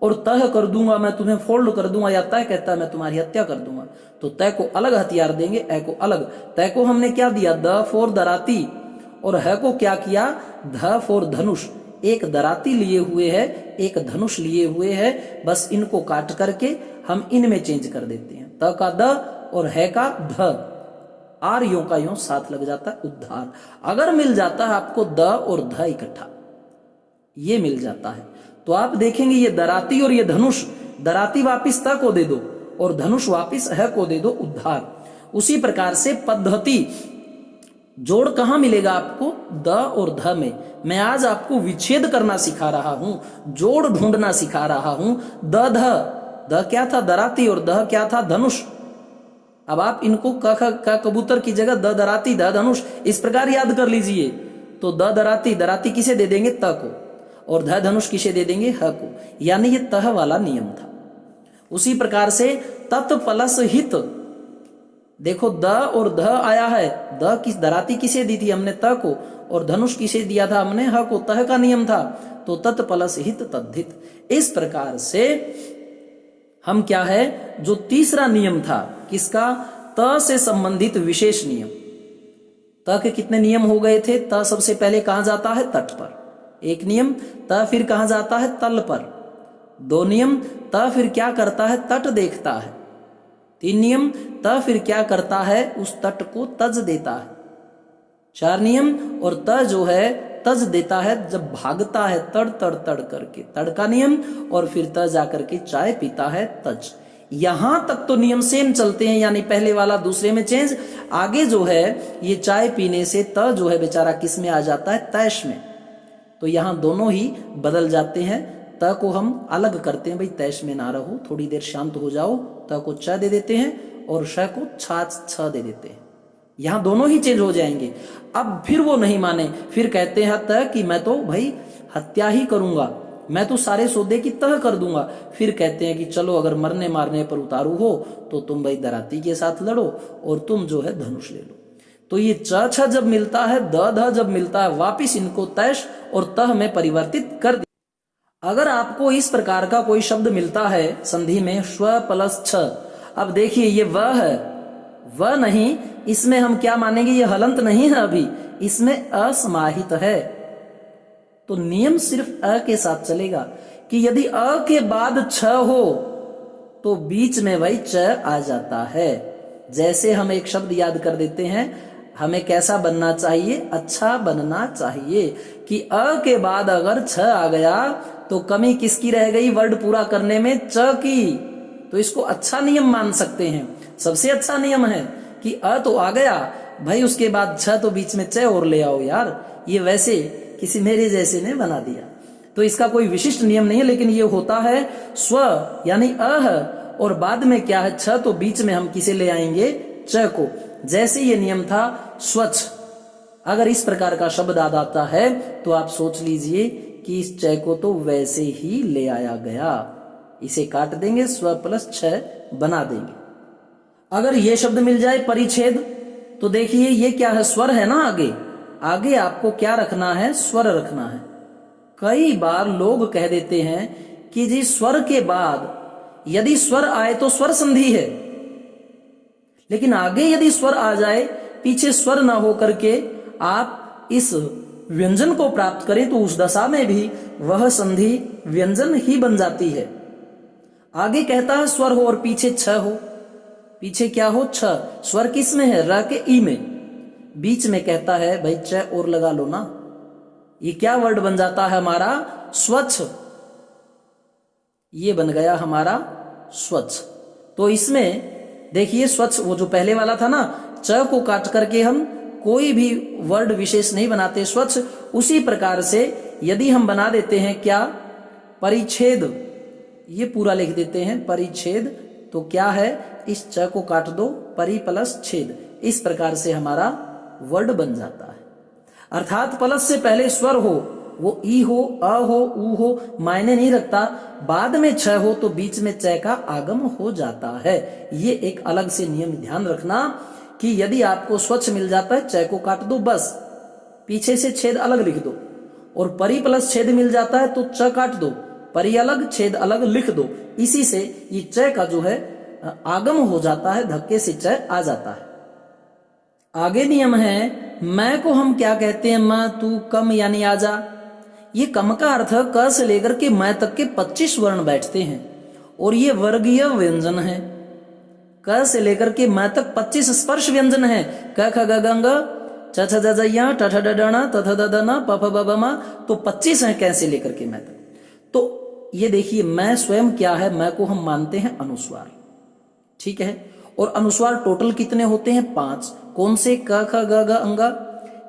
और तह कर दूंगा मैं तुम्हें फोल्ड कर दूंगा, या तय कहता है मैं तुम्हारी हत्या कर दूंगा, तो तय को अलग हथियार देंगे, ए को अलग। तय को हमने क्या दिया, द फॉर दराती, और ह को क्या किया, ध फॉर धनुष। एक दराती लिए हुए है, एक धनुष लिए हुए है, बस इनको काट करके हम इनमें चेंज कर देते हैं। त का द और है का ध, आर यों का यों साथ लग जाता है, उद्धार। अगर मिल जाता है आपको द और ध इकट्ठा, ये मिल जाता है, तो आप देखेंगे ये दराती और ये धनुष, दराती वापिस त को दे दो और धनुष वापिस ह को दे दो, उद्धार। उसी प्रकार से पद्धति, जोड़ कहां मिलेगा आपको, द और ध में। मैं आज आपको विच्छेद करना सिखा रहा हूं, जोड़ ढूंढना सिखा रहा हूं। द ध, द क्या था, दराती, और द क्या था, धनुष। अब आप इनको क कबूतर की जगह द दराती ध धनुष इस प्रकार याद कर लीजिए। तो द दराती, दराती किसे दे देंगे, त को, और ध धनुष किसे दे देंगे, ह को, यानी ये तह वाला नियम था। उसी प्रकार से तत् प्लस हित, देखो द और ध आया है, द किस, दराती किसे दी थी हमने, त को, और धनुष किसे दिया था हमने, ह को, तह का नियम था, तो तत् प्लस हित तद्धित। इस प्रकार से हम क्या है, जो तीसरा नियम था किसका, त से संबंधित विशेष नियम, त के कितने नियम हो गए थे? त सबसे पहले कहां जाता है? तट पर, एक नियम। त फिर कहां जाता है? तल पर, दो नियम। त फिर क्या करता है? तट देखता है, तीन नियम। त फिर क्या करता है? उस तट को तज देता है, चार नियम। और त जो है तज देता है जब भागता है तड़ तड़ तड़ करके, तड़ का नियम। और फिर त जाकर के चाय पीता है, तज। यहां तक तो नियम सेम चलते हैं, यानी पहले वाला दूसरे में चेंज। आगे जो है ये चाय पीने से त जो है बेचारा किस में आ जाता है? तैश में। तो यहां दोनों ही बदल जाते हैं। त को हम अलग करते हैं, भाई तैश में ना रहो, थोड़ी देर शांत हो जाओ। त को च दे देते हैं और श को छाछ छ दे देते हैं। यहां दोनों ही चेंज हो जाएंगे। अब फिर वो नहीं माने, फिर कहते हैं त कि मैं तो भाई हत्या ही करूंगा, मैं तो सारे सौदे की तह कर दूंगा। फिर कहते हैं कि चलो अगर मरने मारने पर उतारू हो तो तुम भाई दराती के साथ लड़ो और तुम जो है धनुष ले लो। तो ये च छ जब मिलता है, द ध जब मिलता है, वापिस इनको तैश और तह में परिवर्तित कर दिया। अगर आपको इस प्रकार का कोई शब्द मिलता है संधि में स्व प्लस छ, अब देखिए ये वह है, वह नहीं, इसमें हम क्या मानेंगे? ये हलंत नहीं है, अभी इसमें असमाहित है। तो नियम सिर्फ अ के साथ चलेगा कि यदि अ के बाद छ हो तो बीच में वही च आ जाता है। जैसे हम एक शब्द याद कर देते हैं, हमें कैसा बनना चाहिए? अच्छा बनना चाहिए कि अ के बाद अगर छ आ गया तो कमी किसकी रह गई वर्ड पूरा करने में? च की। तो इसको अच्छा नियम मान सकते हैं, सबसे अच्छा नियम है कि अ तो आ गया भाई, उसके बाद छ तो बीच में च और ले आओ यार। ये वैसे किसी मेरे जैसे ने बना दिया, तो इसका कोई विशिष्ट नियम नहीं है, लेकिन ये होता है स्व यानी अह और बाद में क्या है? छ, तो बीच में हम किसे ले आएंगे? च को। जैसे ये नियम था स्वच्छ, अगर इस प्रकार का शब्द आ जाता है तो आप सोच लीजिए कि इस च को तो वैसे ही ले आया गया, इसे काट देंगे, स्व प्लस छ बना देंगे। अगर ये शब्द मिल जाए परिच्छेद, तो देखिए ये क्या है? स्वर है ना, आगे आगे आपको क्या रखना है? स्वर रखना है। कई बार लोग कह देते हैं कि जी स्वर के बाद यदि स्वर आए तो स्वर संधि है, लेकिन आगे यदि स्वर आ जाए, पीछे स्वर ना हो करके आप इस व्यंजन को प्राप्त करें तो उस दशा में भी वह संधि व्यंजन ही बन जाती है। आगे कहता है स्वर हो और पीछे छ हो, पीछे क्या हो? छ। स्वर किस में है? र के ई में। बीच में कहता है भाई च और लगा लो ना, ये क्या वर्ड बन जाता है हमारा? स्वच्छ। ये बन गया हमारा स्वच्छ। तो इसमें देखिए स्वच्छ, वो जो पहले वाला था ना, च को काट करके हम कोई भी वर्ड विशेष नहीं बनाते, स्वच्छ। उसी प्रकार से यदि हम बना देते हैं क्या? परिच्छेद, ये पूरा लिख देते हैं परिच्छेद, तो क्या है? इस च को काट दो, परि प्लस छेद, इस प्रकार से हमारा वर्ड बन जाता है। अर्थात प्लस से पहले स्वर हो, वो ई हो, अ हो, उ हो, मायने नहीं रखता, बाद में छ हो तो बीच में च का आगम हो जाता है। ये एक अलग से नियम ध्यान रखना कि यदि आपको स्वच्छ मिल जाता है, च को काट दो बस, पीछे से छेद अलग लिख दो। और परि प्लस छेद मिल जाता है तो च काट दो, परि अलग छेद अलग लिख दो। इसी से ये च का जो है आगम हो जाता है, धक्के से च आ जाता है। आगे नियम है मैं को हम क्या कहते हैं? मैं, तू, कम यानी आजा। ये कम का अर्थ क से लेकर के मैं तक के 25 वर्ण बैठते हैं और ये वर्गीय व्यंजन है। क से लेकर के मैं तक 25 स्पर्श व्यंजन है। क ख ग ग च छ ज ज य ट ठ ड ड न त थ द द न प फ ब ब म, तो 25 है क से लेकर के मैं तक। तो ये देखिए मैं स्वयं क्या है? मैं को हम मानते हैं अनुस्वार, ठीक है। और अनुस्वार टोटल कितने होते हैं? 5। कौन से? क ख ग ग अंग,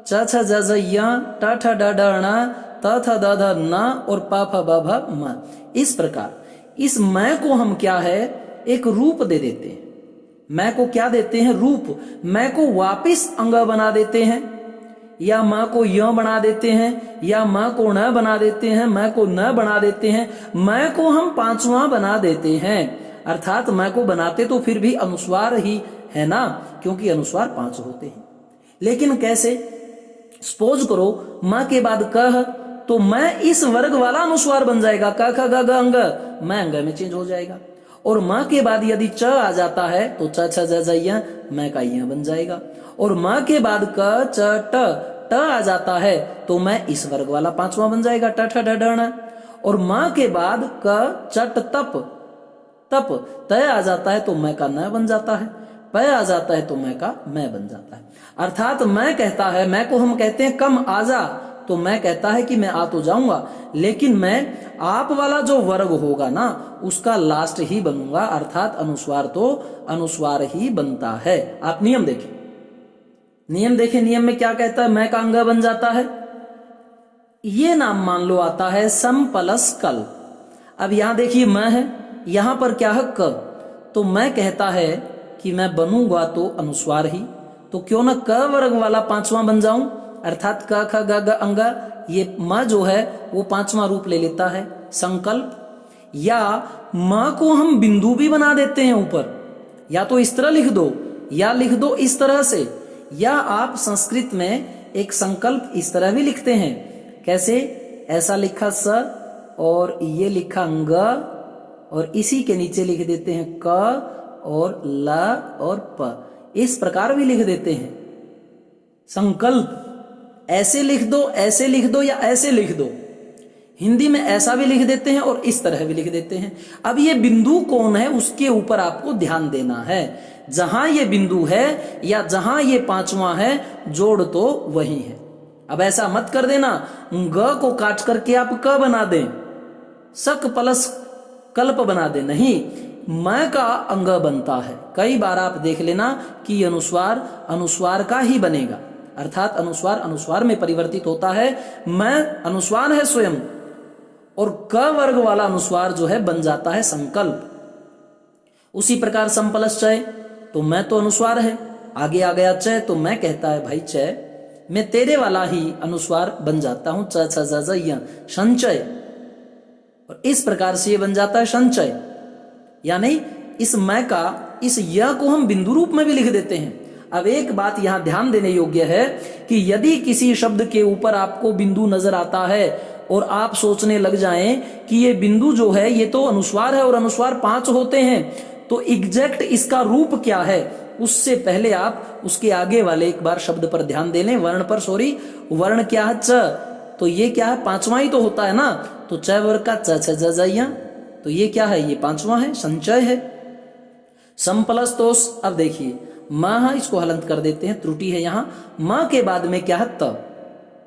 च छ ज ज य ट ठ ड ड ण त थ द ध न और प फ ब भ म। इस प्रकार इस मैं को हम क्या है? एक रूप दे देते हैं। मैं को क्या देते हैं? रूप। मैं को वापिस अंग बना देते हैं, या माँ को य बना देते हैं, या माँ को न बना देते हैं, मैं को न बना देते हैं, मैं को हम 5वां बना देते हैं। अर्थात मैं को बनाते तो फिर भी अनुस्वार ही है ना, क्योंकि अनुस्वार 5 होते हैं। लेकिन कैसे? सपोज करो माँ के बाद कह, तो मैं इस वर्ग वाला अनुस्वार बन जाएगा, क ख ग घ अंग, मैं अंग में चेंज हो जाएगा। और माँ के बाद यदि च आ जाता है तो च छ ज ज य मैं का य बन जाएगा। और माँ के बाद क च ट आ जाता है तो मैं इस वर्ग वाला पांचवा बन जाएगा, ट ठ ड ढ ण। और माँ के बाद क चट तप तप तय आ जाता है तो मैं का न बन जाता है, पय आ जाता है तो मैं का मैं बन जाता है। अर्थात मैं कहता है, मैं को हम कहते हैं कम आजा, तो मैं कहता है कि मैं आ तो जाऊंगा, लेकिन मैं आप वाला जो वर्ग होगा ना उसका लास्ट ही बनूंगा, अर्थात अनुस्वार तो अनुस्वार ही बनता है। आप नियम देखें, नियम देखें, नियम में क्या कहता है, मैं का अंग बन जाता है। ये नाम मान लो आता है सम प्लस कल। अब यहां देखिए मैं है, यहां पर क्या है क, तो मैं कहता है कि मैं बनूंगा तो अनुस्वार ही, तो क्यों ना क वर्ग वाला पांचवा बन जाऊं, अर्थात क ख ग ग अंग, ये म जो है वो पांचवा रूप ले लेता है संकल्प। या म को हम बिंदु भी बना देते हैं ऊपर, या तो इस तरह लिख दो या लिख दो इस तरह से, या आप संस्कृत में एक संकल्प इस तरह भी लिखते हैं। कैसे, ऐसा लिखा स और ये लिखा अंग और इसी के नीचे लिख देते हैं क और ल और प, इस प्रकार भी लिख देते हैं संकल्प। ऐसे लिख दो, ऐसे लिख दो या ऐसे लिख दो। हिंदी में ऐसा भी लिख देते हैं और इस तरह भी लिख देते हैं। अब ये बिंदु कौन है उसके ऊपर आपको ध्यान देना है। जहां ये बिंदु है या जहां ये पांचवा है, जोड़ तो वही है। अब ऐसा मत कर देना ग को काट करके आप क बना दें, सक प्लस कल्प बना दे, नहीं, मैं का अंग बनता है। कई बार आप देख लेना कि अनुस्वार अनुस्वार का ही बनेगा, अर्थात अनुस्वार अनुस्वार में परिवर्तित होता है। मैं अनुस्वार है स्वयं और क वर्ग वाला अनुस्वार जो है बन जाता है संकल्प। उसी प्रकार सम प्लस चय, तो मैं तो अनुस्वार है, आगे आ गया चय, तो मैं कहता है भाई चय मैं तेरे वाला ही अनुस्वार बन जाता हूं, च छ ज ज य संचय, और इस प्रकार से ये बन जाता है संचय। यानी इस मैं का इस य को हम बिंदु रूप में भी लिख देते हैं। अब एक बात यहां ध्यान देने योग्य है कि यदि किसी शब्द के ऊपर आपको बिंदु नजर आता है और आप सोचने लग जाएं कि ये बिंदु जो है ये तो अनुस्वार है और अनुस्वार 5 होते हैं, तो एग्जैक्ट इसका रूप क्या है, उससे पहले आप उसके आगे वाले एक बार शब्द पर ध्यान दे लें, वर्ण पर। सॉरी, वर्ण क्या है, च, तो ये क्या है, पांचवा ही तो होता है ना, तो च वर्ग का च छ ज ज य, तो ये क्या है, ये पांचवा है, संचय है। सम प्लस तोष, अब देखिए म, इसको हलंत कर देते हैं, त्रुटि है यहां। म के बाद में क्या है, त,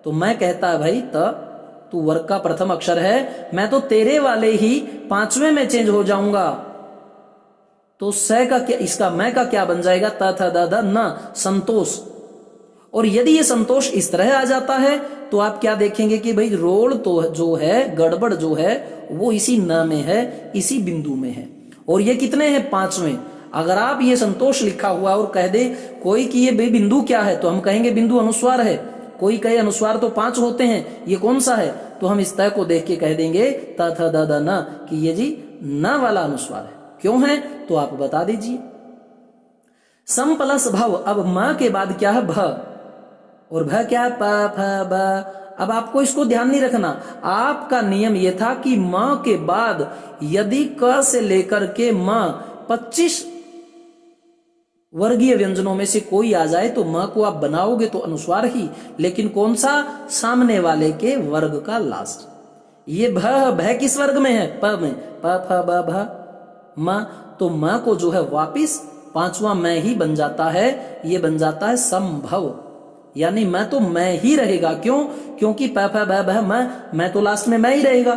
तो मैं कहता है भाई त, तू वर्ग का प्रथम अक्षर है, मैं तो तेरे वाले ही पांचवें में चेंज हो जाऊंगा, तो स का क्या, इसका मैं का क्या बन जाएगा, त थ द ध न, संतोष। और यदि ये संतोष इस तरह आ जाता है तो आप क्या देखेंगे कि भाई रोल तो जो है, गड़बड़ जो है वो इसी न में है, इसी बिंदु में है। और ये कितने हैं, पांचवें। अगर आप ये संतोष लिखा हुआ और कह दे कोई कि ये बिंदु क्या है, तो हम कहेंगे बिंदु अनुस्वार है। कोई कहे अनुस्वार तो 5 होते हैं, ये कौन सा है, तो हम इस तय को देख के कह देंगे त थ द द न, कि ये जी न वाला अनुस्वार है। क्यों है, तो आप बता दीजिए। सम प्लस भव, अब म के बाद क्या है, भ, और भ क्या है, प फ ब। अब आपको इसको ध्यान नहीं रखना, आपका नियम यह था कि म के बाद यदि क से लेकर के म 25 वर्गीय व्यंजनों में से कोई आ जाए तो म को आप बनाओगे तो अनुस्वार ही, लेकिन कौन सा, सामने वाले के वर्ग का लास्ट। ये भ किस वर्ग में है, प में, प फ ब भ म, तो म को जो है वापिस पांचवा मैं ही बन जाता है, ये बन जाता है संभव। यानी मैं तो मैं ही रहेगा, क्यों, क्योंकि प फ ब भ मैं तो लास्ट में मैं ही रहेगा,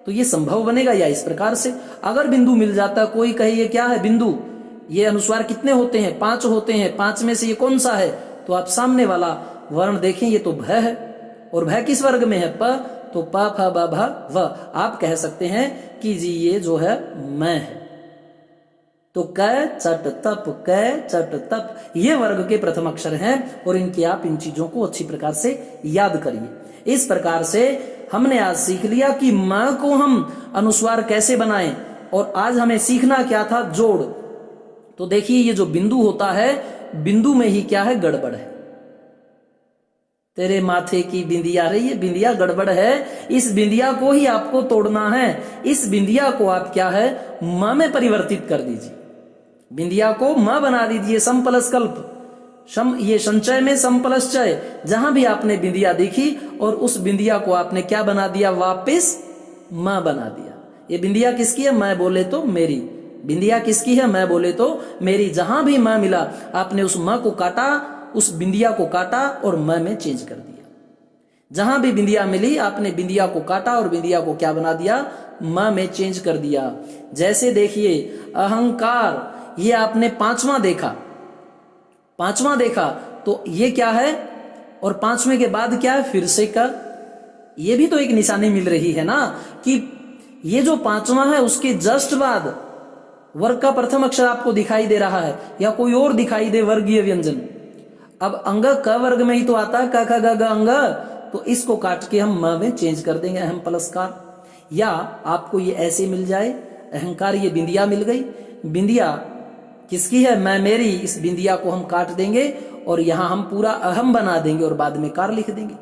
तो ये संभव बनेगा। या इस प्रकार से अगर बिंदु मिल जाता, कोई कहे ये क्या है बिंदु, ये अनुस्वार कितने होते हैं, 5 होते हैं, 5 में से ये कौन सा है, तो आप सामने वाला वर्ण देखें, ये तो भ है, और भ किस वर्ग में है, प, तो प फ ब भ व। आप कह सकते हैं कि जी ये जो है मैं है। तो क चट तप, क चट तप, ये वर्ग के प्रथम अक्षर हैं और इनकी आप इन चीजों को अच्छी प्रकार से याद करिए। इस प्रकार से हमने आज सीख लिया कि म को हम अनुस्वार कैसे बनाएं, और आज हमें सीखना क्या था, जोड़। तो देखिए ये जो बिंदु होता है, बिंदु में ही क्या है, गड़बड़ है। तेरे माथे की बिंदिया, अरे ये बिंदिया गड़बड़ है, इस बिंदिया को ही आपको तोड़ना है। इस बिंदिया को आप क्या है, म में परिवर्तित कर दीजिए, बिंदिया को म बना दीजिए। सम प्लस कल्प, ये संचय में सम प्लस चय, जहां भी आपने बिंदिया देखी और उस बिंदिया को आपने क्या बना दिया, वापिस म बना दिया। ये बिंदिया किसकी है, मैं बोले तो मेरी। बिंदिया किसकी है, मैं बोले तो मेरी। जहां भी म मिला आपने उस म को काटा, उस बिंदिया को काटा और म में चेंज कर दिया। जहां भी बिंदिया मिली आपने बिंदिया को काटा और बिंदिया को क्या बना दिया, म में चेंज कर दिया। जैसे देखिए अहंकार, ये आपने पांचवा देखा तो ये क्या है, और पांचवें के बाद क्या है, फिर से का। ये भी तो एक निशानी मिल रही है ना कि ये जो पांचवा है उसके जस्ट बाद वर्ग का प्रथम अक्षर आपको दिखाई दे रहा है या कोई और दिखाई दे वर्गीय व्यंजन। अब अंग क वर्ग में ही तो आता है, क ख ग घ अंग, तो इसको काट के हम म में चेंज कर देंगे, अहम प्लसकार। या आपको ये ऐसे मिल जाए, अहंकार, ये बिंदिया मिल गई, बिंदिया किसकी है, मैं मेरी। इस बिंदिया को हम काट देंगे और यहां हम पूरा अहम बना देंगे और बाद में कार लिख देंगे।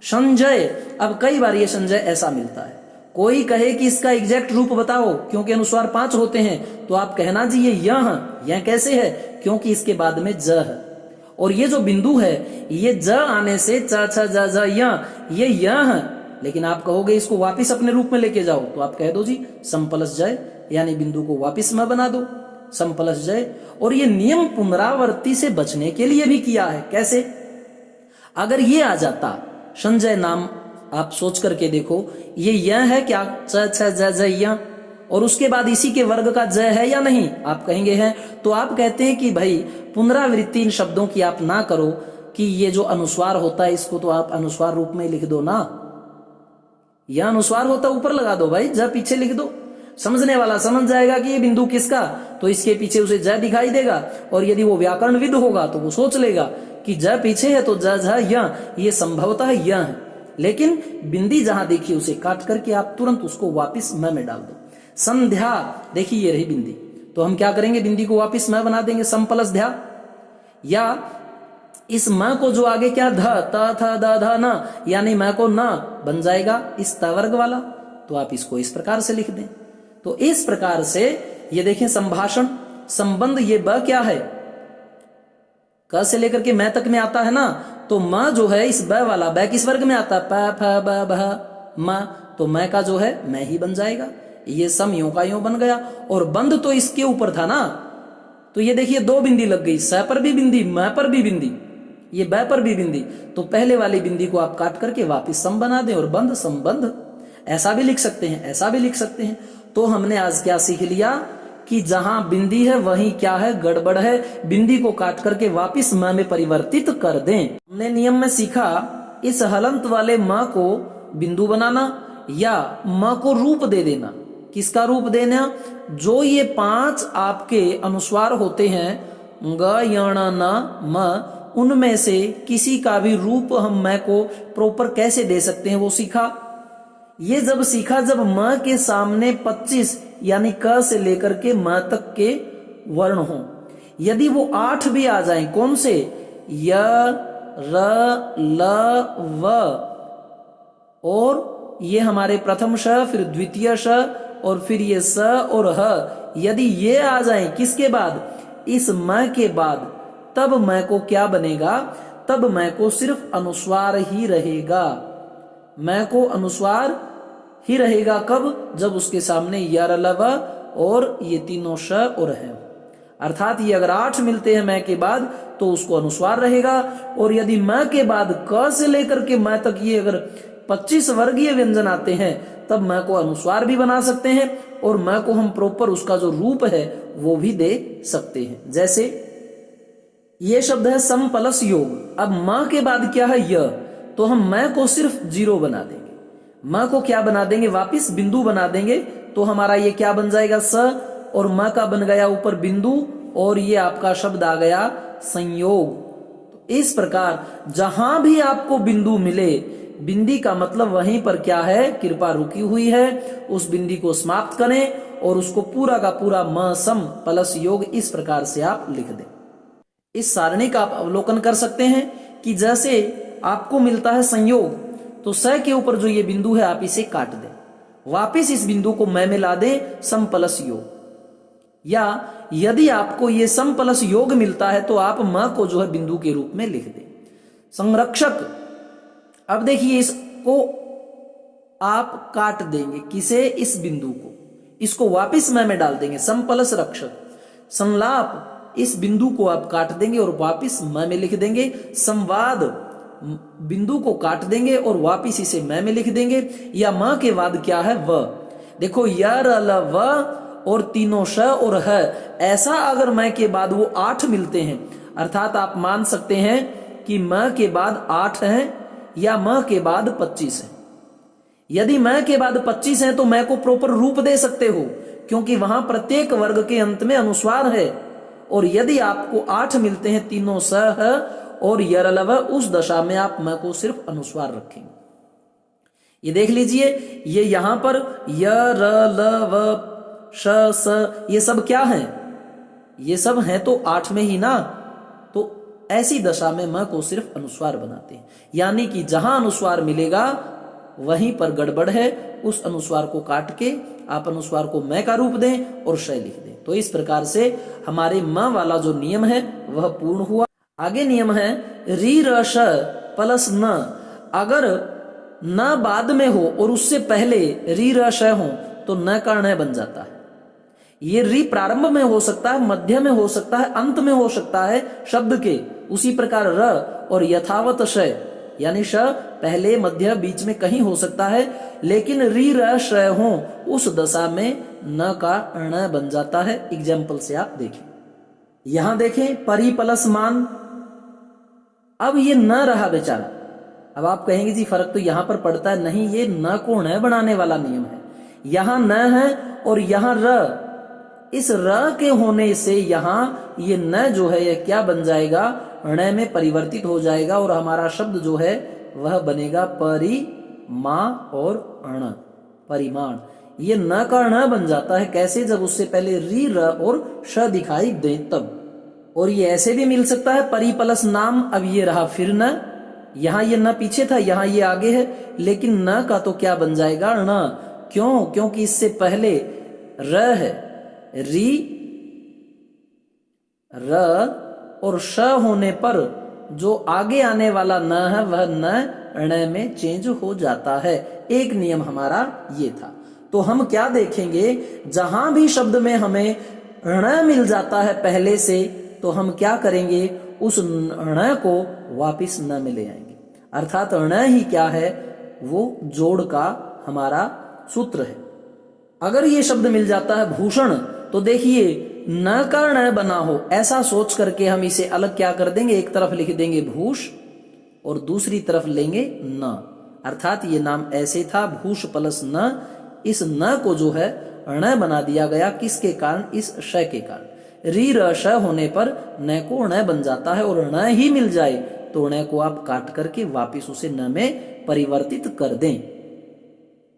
संजय, अब कई बार ये संजय ऐसा मिलता है, कोई कहे कि इसका एग्जैक्ट रूप बताओ, क्योंकि अनुस्वार 5 होते हैं, तो आप कहना जी ये यह कैसे है, क्योंकि इसके बाद में ज है, और ये जो बिंदु है ये ज आने से च छ ज ज ये है। लेकिन आप कहोगे इसको वापिस अपने रूप में लेके जाओ, तो आप कह दो जी सम प्लस जय, यानी बिंदु को वापिस में बना दो, सम प्लस जय। और ये नियम पुनरावृत्ति से बचने के लिए भी किया है। कैसे, अगर ये आ जाता संजय नाम, आप सोच करके देखो, ये यह है क्या, च छ ज ज य, और उसके बाद इसी के वर्ग का जय है या नहीं, आप कहेंगे है। तो आप कहते हैं कि भाई पुनरावृत्ति इन शब्दों की आप ना करो, कि ये जो अनुस्वार होता है इसको तो आप अनुस्वार रूप में लिख दो ना, यह अनुस्वार होता ऊपर लगा दो भाई, ज पीछे लिख दो, समझने वाला समझ जाएगा कि ये बिंदु किसका, तो इसके पीछे उसे ज दिखाई देगा। और यदि वो व्याकरणविद होगा तो वो सोच लेगा कि ज पीछे है तो ज झ य, ये संभवतः यह है। लेकिन बिंदी जहां देखी उसे काट करके आप तुरंत उसको वापिस म में डाल दो। संध्या, देखिए ये रही बिंदी, तो हम क्या करेंगे, बिंदी को वापिस म बना देंगे, सम प्लस ध्या। या इस म को जो आगे क्या, ध त थ द ध न, यानी म को न बन जाएगा इस त वर्ग वाला, तो आप इसको इस प्रकार से लिख दें। तो इस प्रकार से ये देखें संभाषण संबंध, ये ब क्या है, क से लेकर के मैं तक में आता है ना, तो म जो है इस ब वाला, ब किस वर्ग में आता है, प फ ब भ म, तो मैं का जो है मैं ही बन जाएगा। ये सम यों का यों बन गया, और बंध तो इसके ऊपर था ना, तो ये देखिए दो बिंदी लग गई, स पर भी बिंदी, म पर भी बिंदी, ये ब पर भी बिंदी। तो पहले वाली बिंदी को आप काट करके वापिस सम बना दें और बंध संबंध, ऐसा भी लिख सकते हैं, ऐसा भी लिख सकते हैं। तो हमने आज क्या सीख लिया कि जहां बिंदी है वहीं क्या है, गड़बड़ है, बिंदी को काट करके वापिस म में परिवर्तित कर दें। हमने नियम में सीखा इस हलंत वाले म को बिंदु बनाना या म को रूप दे देना। किसका रूप देना, जो ये 5 आपके अनुस्वार होते हैं ग यण न म, उनमें से किसी का भी रूप हम म को प्रॉपर कैसे दे सकते हैं वो सीखा। ये जब सीखा जब म के सामने 25 यानी क से लेकर के म तक के वर्ण हो, यदि वो 8 भी आ जाएं, कौन से, य र ल व, और ये हमारे प्रथम श, फिर द्वितीय श, और फिर ये स और ह, यदि ये आ जाएं किसके बाद, इस म के बाद, तब म को क्या बनेगा, तब म को सिर्फ अनुस्वार ही रहेगा। म को अनुस्वार ही रहेगा कब, जब उसके सामने यर लव और ये तीनों श और है। अर्थात ये अगर 8 मिलते हैं म के बाद तो उसको अनुस्वार रहेगा, और यदि म के बाद क से लेकर के म तक ये अगर 25 वर्गीय व्यंजन आते हैं तब म को अनुस्वार भी बना सकते हैं, और म को हम प्रॉपर उसका जो रूप है वो भी दे सकते हैं। जैसे ये शब्द है सम प्लस योग, अब म के बाद क्या है य, तो हम म को सिर्फ 0 बना देंगे, म को क्या बना देंगे, वापिस बिंदु बना देंगे, तो हमारा ये क्या बन जाएगा, स, और म का बन गया ऊपर बिंदु, और ये आपका शब्द आ गया संयोग। तो इस प्रकार जहां भी आपको बिंदु मिले, बिंदी का मतलब वहीं पर क्या है, कृपा रुकी हुई है, उस बिंदी को समाप्त करें और उसको पूरा का पूरा म सम प्लस योग इस प्रकार से आप लिख दें। इस सारणी का आप अवलोकन कर सकते हैं कि जैसे आपको मिलता है संयोग, तो स के ऊपर जो ये बिंदु है आप इसे काट दें, वापिस इस बिंदु को मैं में ला दें सम प्लस योग। या यदि आपको ये सम प्लस योग मिलता है तो आप म को जो है बिंदु के रूप में लिख दें। संरक्षक, अब देखिए इसको आप काट देंगे, किसे, इस बिंदु को, इसको वापिस मैं में डाल देंगे सम प्लस रक्षक। संलाप, इस बिंदु को आप काट देंगे और वापिस मैं में लिख देंगे। संवाद, बिंदु को काट देंगे और वापिस इसे मैं में लिख देंगे। या म के बाद क्या है, व। देखो य र ल व और तीनों श और ह, ऐसा अगर मैं के बाद वो 8 मिलते हैं, अर्थात आप मान सकते हैं कि म के बाद 8 है या म के बाद 25 है। यदि मैं के बाद 25 है तो मैं को प्रॉपर रूप दे सकते हो, क्योंकि वहां प्रत्येक वर्ग के अंत में अनुस्वार है। और यदि आपको 8 मिलते हैं, तीनों स है और यरलव, उस दशा में आप म को सिर्फ अनुस्वार रखेंगे। ये देख लीजिए, ये यहां पर यरलव श स ये सब क्या है, ये सब हैं तो 8 में ही ना, तो ऐसी दशा में म को सिर्फ अनुस्वार बनाते हैं। यानी कि जहां अनुस्वार मिलेगा वहीं पर गड़बड़ है, उस अनुस्वार को काट के आप अनुस्वार को मैं का रूप दें और शय लिख दें। तो इस प्रकार से हमारे म वाला जो नियम है वह पूर्ण हुआ। आगे नियम है री र श प्लस न। अगर न बाद में हो और उससे पहले री र श हो तो न का न बन जाता है। ये री प्रारंभ में हो सकता है, मध्य में हो सकता है, अंत में हो सकता है शब्द के। उसी प्रकार र और यथावत शय, यानी श पहले मध्य बीच में कहीं हो सकता है, लेकिन री र श हो उस दशा में न का ण बन जाता है। एग्जाम्पल से आप देखें, यहां देखें परी प्लस मान, अब ये न रहा बेचारा। अब आप कहेंगे जी फर्क तो यहां पर पड़ता है, नहीं, ये न को न बनाने वाला नियम है। यहां न है और यहां र, इस र के होने से यहां ये न जो है यह क्या बन जाएगा, ण में परिवर्तित हो जाएगा और हमारा शब्द जो है वह बनेगा परिमा और अण, परिमाण। ये न का ण बन जाता है, कैसे, जब उससे पहले री र और श दिखाई दे तब। और ये ऐसे भी मिल सकता है परी प्लस नाम, अब ये रहा फिर न, यहां ये न पीछे था, यहां ये आगे है, लेकिन न का तो क्या बन जाएगा, ण। क्यों, क्योंकि इससे पहले र है, री र और श होने पर जो आगे आने वाला न है वह न ण में चेंज हो जाता है। एक नियम हमारा ये था। तो हम क्या देखेंगे, जहां भी शब्द में हमें ण मिल जाता है पहले से, तो हम क्या करेंगे, उस ण को वापिस न में ले आएंगे। अर्थात ण ही क्या है, वो जोड़ का हमारा सूत्र है। अगर ये शब्द मिल जाता है भूषण, तो देखिए न का ण बना हो, ऐसा सोच करके हम इसे अलग क्या कर देंगे, एक तरफ लिख देंगे भूष और दूसरी तरफ लेंगे न। अर्थात ये नाम ऐसे था भूष प्लस न, इस न को जो है ण बना दिया गया, किसके कारण, इस श के कारण। री र श होने पर न को ण बन जाता है, और ण ही मिल जाए तो ण को आप काट करके वापिस उसे न में परिवर्तित कर दें।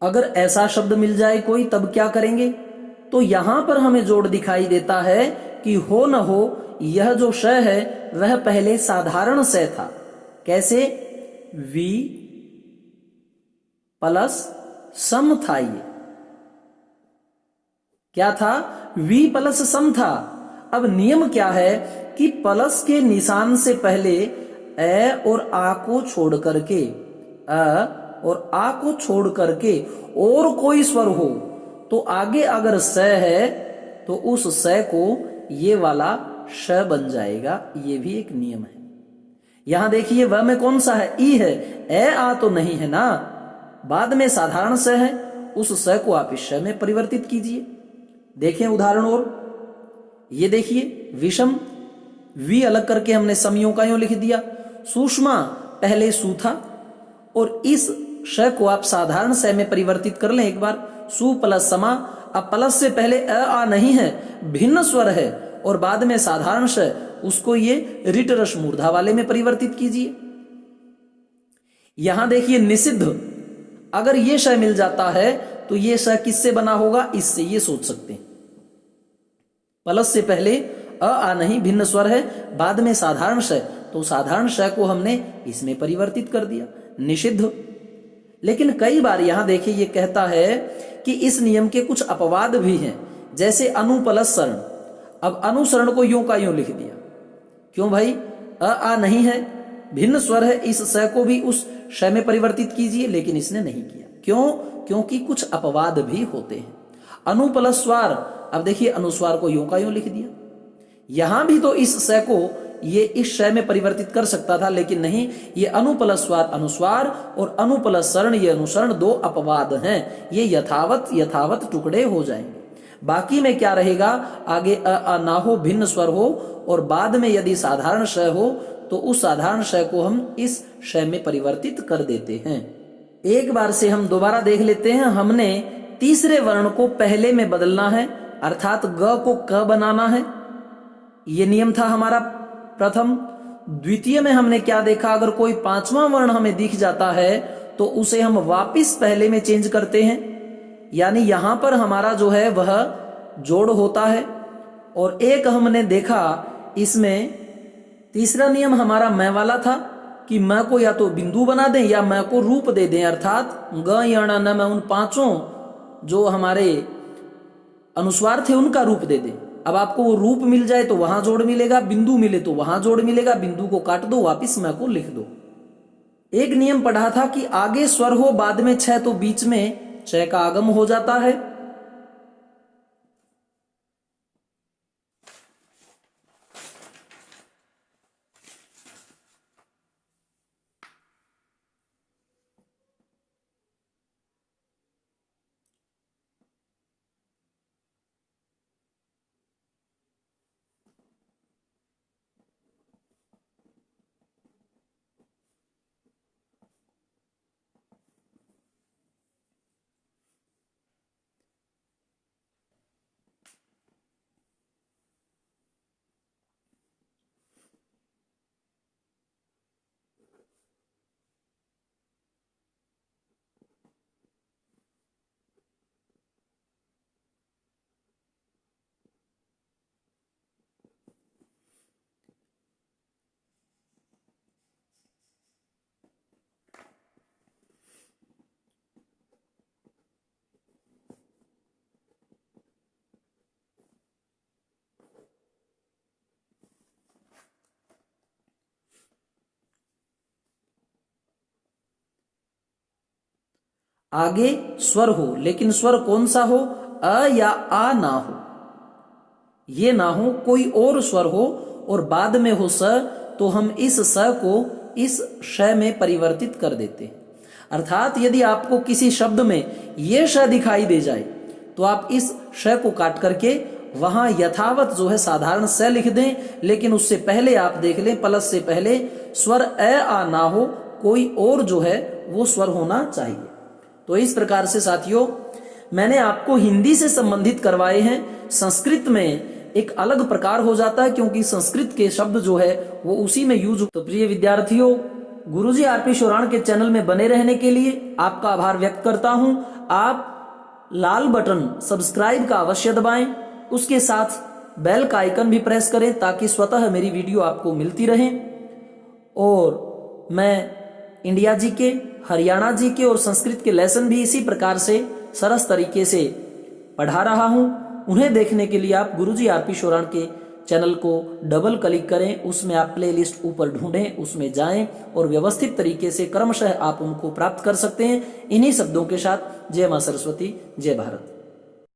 अगर ऐसा शब्द मिल जाए कोई, तब क्या करेंगे, तो यहां पर हमें जोड़ दिखाई देता है कि हो न हो, यह जो श है वह पहले साधारण स था। कैसे, वी प्लस सम था, ये क्या था, वी प्लस सम था। अब नियम क्या है कि प्लस के निशान से पहले ए और आ को छोड़ करके, अ और आ को छोड़ करके और कोई स्वर हो, तो आगे अगर स है तो उस स को ये वाला श बन जाएगा। ये भी एक नियम है। यहां देखिए व में कौन सा है, ई है, ए आ तो नहीं है ना, बाद में साधारण स है, उस स को आप इस श में परिवर्तित कीजिए। देखें उदाहरण, और ये देखिए विषम, वी अलग करके हमने समयों का यूं लिख दिया। सूक्ष्मा, पहले सु था और इस श को आप साधारण स में परिवर्तित कर लें एक बार, सु प्लस समा। अब प्लस से पहले अ आ नहीं है, भिन्न स्वर है और बाद में साधारण श, उसको ये रिट रस मूर्धा वाले में परिवर्तित कीजिए। यहां देखिए निषिद्ध, अगर ये श मिल जाता है तो ये श किससे बना होगा, इससे, ये सोच सकते हैं। प्लस से पहले अ आ नहीं, भिन्न स्वर है, बाद में साधारण श, तो साधारण श को हमने इसमें परिवर्तित कर दिया, निषिद्ध। लेकिन कई बार यहां देखिए ये कहता है कि इस नियम के कुछ अपवाद भी हैं, जैसे अनुपलस सरण। अब अनुसरण को यूं का यूं लिख दिया, क्यों भाई, आ नहीं है, भिन्न स्वर है, इस स को भी उस श में परिवर्तित कीजिए, लेकिन इसने नहीं किया। क्यों? क्योंकि कुछ अपवाद भी होते हैं। अनुपलस स्वर, अब देखिए अनुस्वार को यूं का यूं लिख दिया। यहां भी तो इस स को ये इस श में परिवर्तित कर सकता था, लेकिन नहीं, ये अनुपलस स्वर अनुस्वार और अनुपलस सरण ये अनुसरण दो अपवाद हैं, ये यथावत यथावत टुकड़े हो जाएंगे। बाकी में क्या रहेगा, आगे अ ना हो, भिन्न स्वर हो, और बाद में यदि साधारण श हो तो उस साधारण श को हम इस श में परिवर्तित कर देते हैं। एक बार से हम दोबारा देख लेते हैं। हमने तीसरे वर्ण को पहले में बदलना है, अर्थात ग को क बनाना है, ये नियम था हमारा प्रथम। द्वितीय में हमने क्या देखा, अगर कोई पांचवा वर्ण हमें दिख जाता है तो उसे हम वापिस पहले में चेंज करते हैं, यानी यहां पर हमारा जो है वह जोड़ होता है। और एक हमने देखा इसमें तीसरा नियम हमारा मैं वाला था कि मैं को या तो बिंदु बना दें या मैं को रूप दे दें, अर्थात ग यण न मैं, उन पांचों जो हमारे अनुस्वार थे उनका रूप दे दें। अब आपको वो रूप मिल जाए तो वहां जोड़ मिलेगा, बिंदु मिले तो वहां जोड़ मिलेगा, बिंदु को काट दो, वापिस मैं को लिख दो। एक नियम पढ़ा था कि आगे स्वर हो बाद में छ तो बीच में छ का आगम हो जाता है। आगे स्वर हो, लेकिन स्वर कौन सा हो, अ या आ ना हो, ये ना हो, कोई और स्वर हो, और बाद में हो स, तो हम इस स को इस श में परिवर्तित कर देते हैं। अर्थात यदि आपको किसी शब्द में ये श दिखाई दे जाए तो आप इस श को काट करके वहां यथावत जो है साधारण स लिख दें, लेकिन उससे पहले आप देख लें, प्लस से पहले स्वर अ आ ना हो, कोई और जो है वो स्वर होना चाहिए। तो इस प्रकार से साथियों मैंने आपको हिंदी से संबंधित करवाए हैं। संस्कृत में एक अलग प्रकार हो जाता है, क्योंकि संस्कृत के शब्द जो है वो उसी में यूज। तो प्रिय विद्यार्थियों, गुरुजी आरपी शोराण के चैनल में बने रहने के लिए आपका आभार व्यक्त करता हूं। आप लाल बटन सब्सक्राइब का अवश्य दबाएं, उसके साथ बेल का आइकन भी प्रेस करें ताकि स्वतः मेरी वीडियो आपको मिलती रहे। और मैं इंडिया जी के, हरियाणा जी के और संस्कृत के लेसन भी इसी प्रकार से सरस तरीके से पढ़ा रहा हूं। उन्हें देखने के लिए आप गुरुजी आरपी शोराण के चैनल को डबल क्लिक करें, उसमें आप प्लेलिस्ट ऊपर ढूंढें, उसमें जाएं और व्यवस्थित तरीके से क्रमशः आप उनको प्राप्त कर सकते हैं। इन्हीं शब्दों के साथ जय मां सरस्वती, जय भारत।